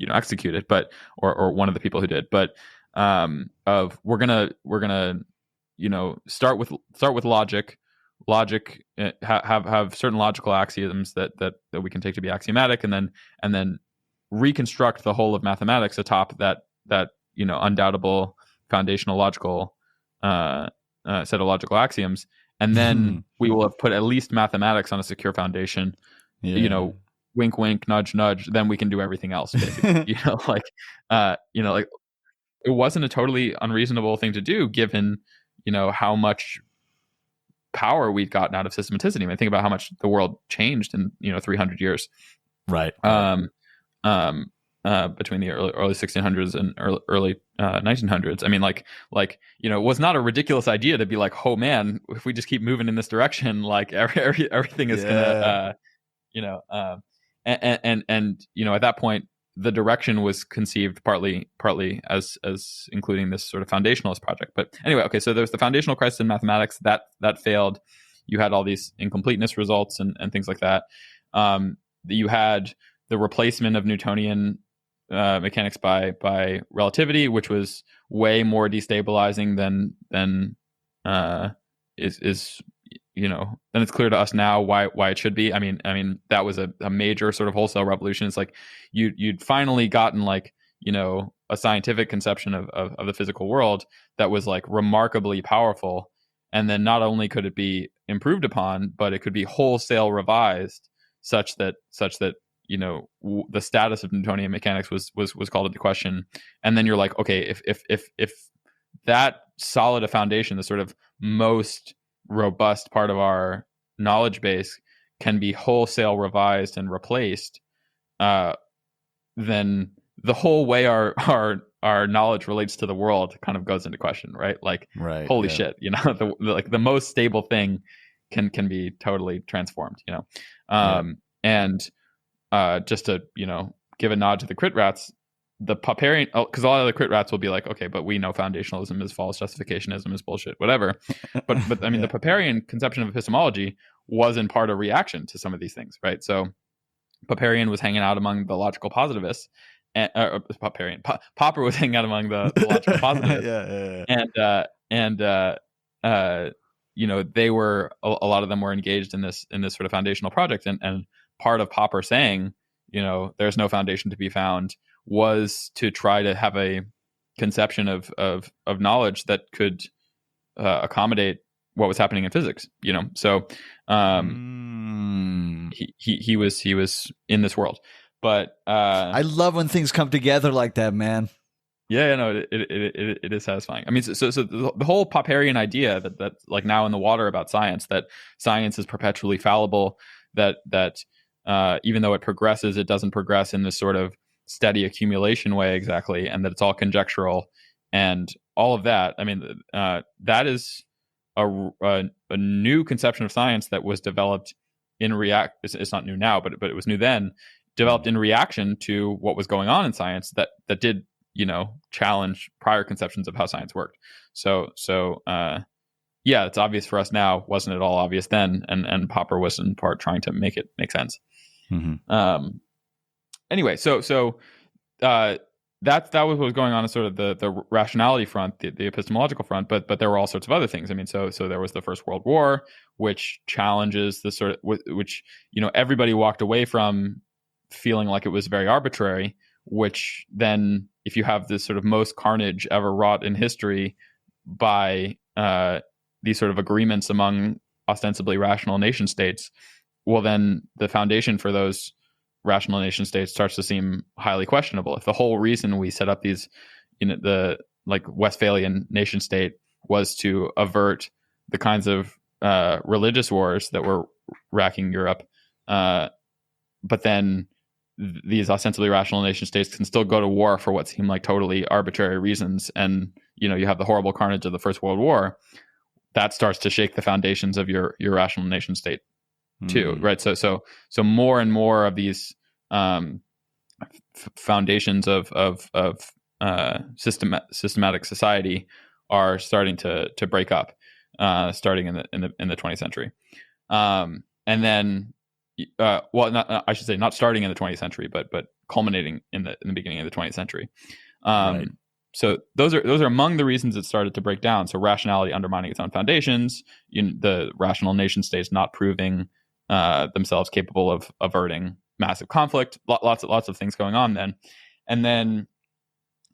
B: execute it, but or one of the people who did, but of we're gonna start with logic have certain logical axioms that we can take to be axiomatic, and then reconstruct the whole of mathematics atop that undoubtable foundational logical set of logical axioms, and then we will have put at least mathematics on a secure foundation. Wink wink, nudge nudge, then we can do everything else, basically. Like it wasn't a totally unreasonable thing to do given how much power we'd gotten out of systematicity. I mean, think about how much the world changed in 300 years,
A: right?
B: Between the early 1600s and early 1900s. I mean, it was not a ridiculous idea to be like, oh man, if we just keep moving in this direction, like everything is gonna at that point the direction was conceived partly as including this sort of foundationalist project. But anyway, okay, so there's the foundational crisis in mathematics that failed. You had all these incompleteness results and things like that. You had the replacement of Newtonian mechanics by relativity, which was way more destabilizing than then it's clear to us now why it should be. I mean that was a major sort of wholesale revolution. It's like you'd finally gotten a scientific conception of the physical world that was like remarkably powerful, and then not only could it be improved upon, but it could be wholesale revised such that the status of Newtonian mechanics was called into question. And then you're like, okay, if that solid a foundation, the sort of most robust part of our knowledge base, can be wholesale revised and replaced, then the whole way our knowledge relates to the world kind of goes into question, right? Like,
A: right,
B: holy shit, the most stable thing can be totally transformed, and just to give a nod to the crit rats, the Popperian, because a lot of the crit rats will be like, okay, but we know foundationalism is false, justificationism is bullshit, whatever. But I mean, the Popperian conception of epistemology was in part a reaction to some of these things, right? So Popperian was hanging out among the logical positivists, and Popper was hanging out among the logical positivists, and they were a lot of them were engaged in this sort of foundational project, and part of Popper saying, there's no foundation to be found, was to try to have a conception of knowledge that could accommodate what was happening in physics. So he was in this world, but
A: I love when things come together like that, man.
B: Yeah, no, it is satisfying. I mean, so the whole Popperian idea that like now in the water about science, that science is perpetually fallible, that even though it progresses, it doesn't progress in this sort of steady accumulation way exactly, and that it's all conjectural and all of that. I mean, that is a new conception of science that was developed in it's not new now, but it was new then, developed in reaction to what was going on in science that did challenge prior conceptions of how science worked. So yeah, it's obvious for us now. Wasn't at all obvious then, and Popper was in part trying to make it make sense. Anyway, so that was what was going on in sort of the rationality front, the epistemological front, but there were all sorts of other things. I mean, so there was the First World War, which challenges the sort of which everybody walked away from feeling like it was very arbitrary. Which then, if you have this sort of most carnage ever wrought in history by these sort of agreements among ostensibly rational nation states, well, then the foundation for those rational nation states starts to seem highly questionable. If the whole reason we set up these, the like Westphalian nation state was to avert the kinds of religious wars that were racking Europe, but then these ostensibly rational nation states can still go to war for what seem like totally arbitrary reasons, and you have the horrible carnage of the First World War, that starts to shake the foundations of your rational nation state too, right? So more and more of these foundations of systematic society are starting to break up, starting in the 20th century, and then I should say not starting in the 20th century, but culminating in the beginning of the 20th century.
A: Right.
B: So those are among the reasons it started to break down. So rationality undermining its own foundations, the rational nation states not proving themselves capable of averting massive conflict, lots of things going on then. And then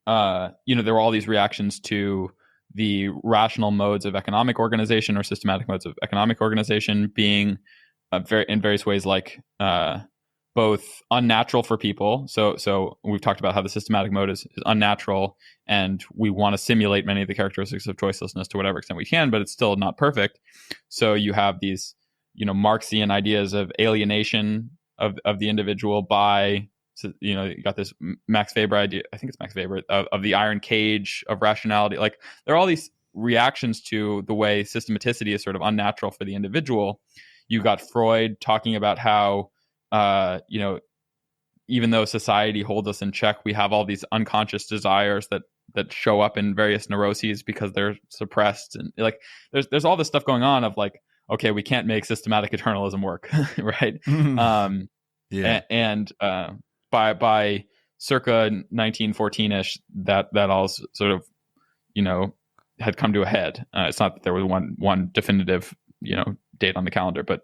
B: there were all these reactions to the rational modes of economic organization or systematic modes of economic organization being in various ways like both unnatural for people. So we've talked about how the systematic mode is unnatural, and we want to simulate many of the characteristics of choicelessness to whatever extent we can, but it's still not perfect. So you have these, Marxian ideas of alienation of the individual by, you got this Max Weber idea, I think it's Max Weber, of the iron cage of rationality. Like there are all these reactions to the way systematicity is sort of unnatural for the individual. You got Freud talking about how, even though society holds us in check, we have all these unconscious desires that show up in various neuroses because they're suppressed. And like, there's all this stuff going on of like, okay, we can't make systematic eternalism work, right?
A: Yeah.
B: And by circa 1914-ish, that all sort of, had come to a head. It's not that there was one definitive, date on the calendar, but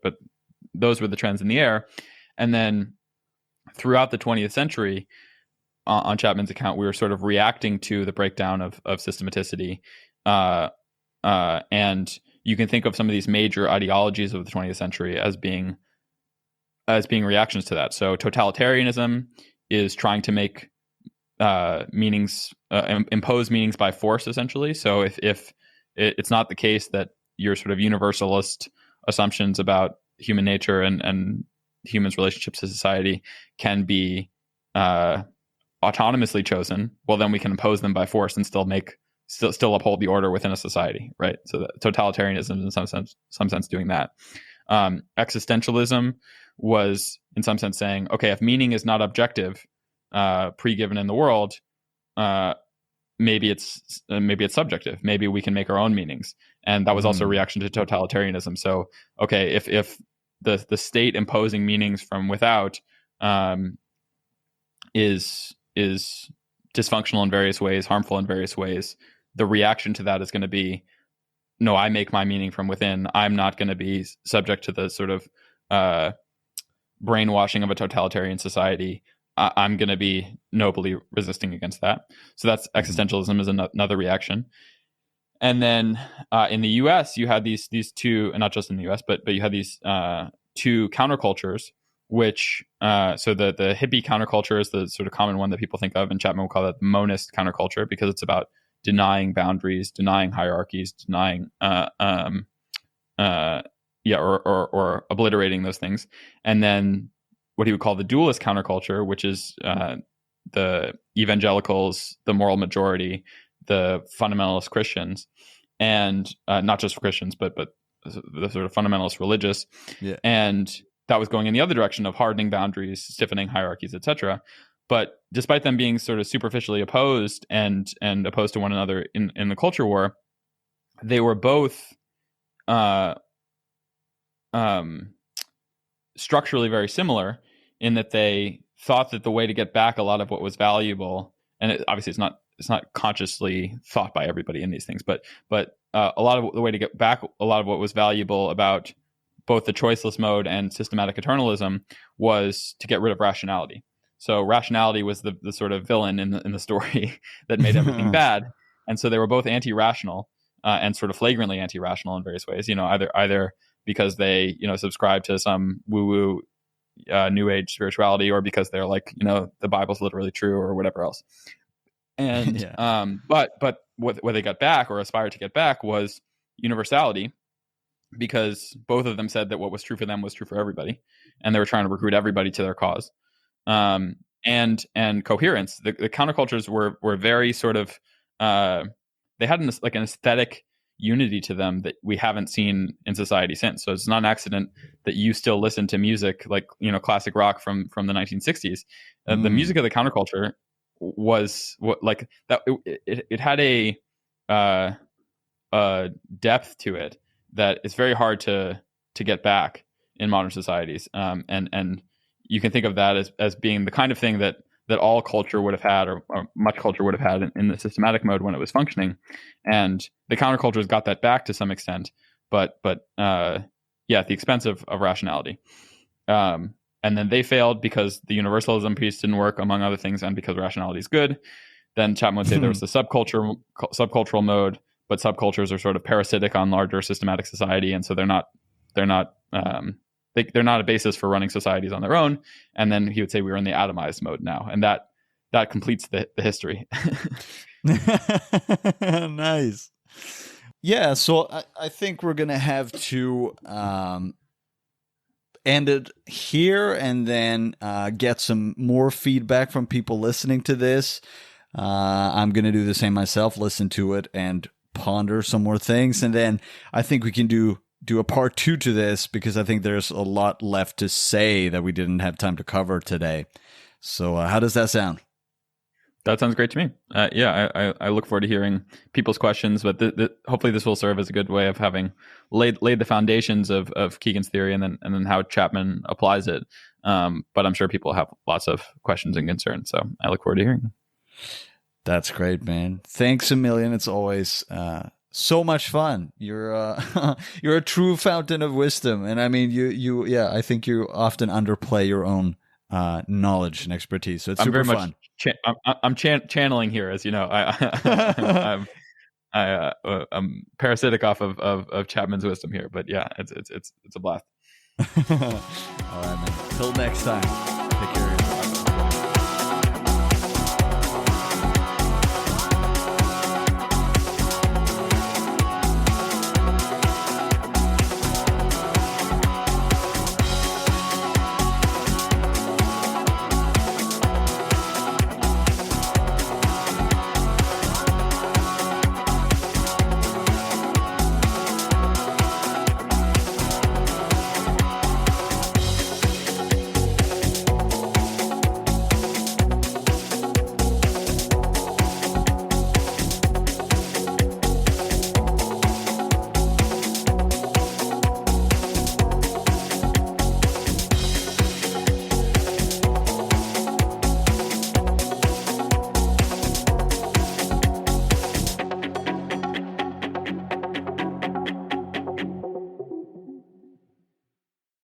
B: those were the trends in the air. And then throughout the 20th century, on Chapman's account, we were sort of reacting to the breakdown of systematicity. And you can think of some of these major ideologies of the 20th century as being reactions to that. So totalitarianism is trying to make meanings, impose meanings by force, essentially. So if it's not the case that your sort of universalist assumptions about human nature and humans' relationships to society can be autonomously chosen, well, then we can impose them by force and still uphold the order within a society, right? So totalitarianism is in some sense doing that. Existentialism was in some sense saying, okay, if meaning is not objective, pre-given in the world, maybe it's subjective. Maybe we can make our own meanings, and that was also a reaction to totalitarianism. So, okay, if the state imposing meanings from without is dysfunctional in various ways, harmful in various ways, the reaction to that is going to be, no, I make my meaning from within. I'm not going to be subject to the sort of brainwashing of a totalitarian society. I'm going to be nobly resisting against that. So that's existentialism is another reaction. And then in the U.S., you had these two, and not just in the U.S., but you had these two countercultures, which so the hippie counterculture is the sort of common one that people think of, and Chapman will call that the monist counterculture because it's about denying boundaries, denying hierarchies, denying or obliterating those things. And then what he would call the dualist counterculture, which is the evangelicals, the moral majority, the fundamentalist Christians, and not just Christians, but the sort of fundamentalist religious.
A: Yeah.
B: And that was going in the other direction of hardening boundaries, stiffening hierarchies, etc. But despite them being sort of superficially opposed and opposed to one another in the culture war, they were both structurally very similar in that they thought that the way to get back a lot of what was valuable, and obviously it's not consciously thought by everybody in these things, but a lot of the way to get back a lot of what was valuable about both the choiceless mode and systematic eternalism was to get rid of rationality. So rationality was the sort of villain in the story that made everything bad, and so they were both anti-rational and sort of flagrantly anti-rational in various ways. Either because they subscribe to some woo-woo new age spirituality, or because they're like the Bible's literally true or whatever else. And
A: Yeah.
B: but what they got back or aspired to get back was universality, because both of them said that what was true for them was true for everybody, and they were trying to recruit everybody to their cause. And coherence. The countercultures were very sort of they had an aesthetic unity to them that we haven't seen in society since. So it's not an accident that you still listen to music like classic rock from the 1960s. The music of the counterculture was like that. It had a depth to it that is very hard to get back in modern societies. And you can think of that as being the kind of thing that all culture would have had, or much culture would have had in the systematic mode when it was functioning. And the countercultures got that back to some extent, but at the expense of rationality. And then they failed because the universalism piece didn't work, among other things, and because rationality is good. Then Chapman would say there was the subcultural mode, but subcultures are sort of parasitic on larger systematic society, and so they're not a basis for running societies on their own. And then he would say we were in the atomized mode now, and that completes the history.
A: Nice. Yeah, so I think we're gonna have to end it here, and then get some more feedback from people listening to this. I'm gonna do the same myself, listen to it and ponder some more things, and then I think we can do a part 2 to this, because I think there's a lot left to say that we didn't have time to cover today. So how does that sound?
B: That sounds great to me. I look forward to hearing people's questions, but hopefully this will serve as a good way of having laid the foundations of Kegan's theory, and then how Chapman applies it. But I'm sure people have lots of questions and concerns, so I look forward to hearing them.
A: That's great, man. Thanks a million. It's always so much fun. You're a true fountain of wisdom, and I mean, I think you often underplay your own knowledge and expertise. So it's super fun.
B: I'm channeling here, as you know. I'm parasitic off of Chapman's wisdom here, but yeah, it's a blast.
A: All right, man. Till next time.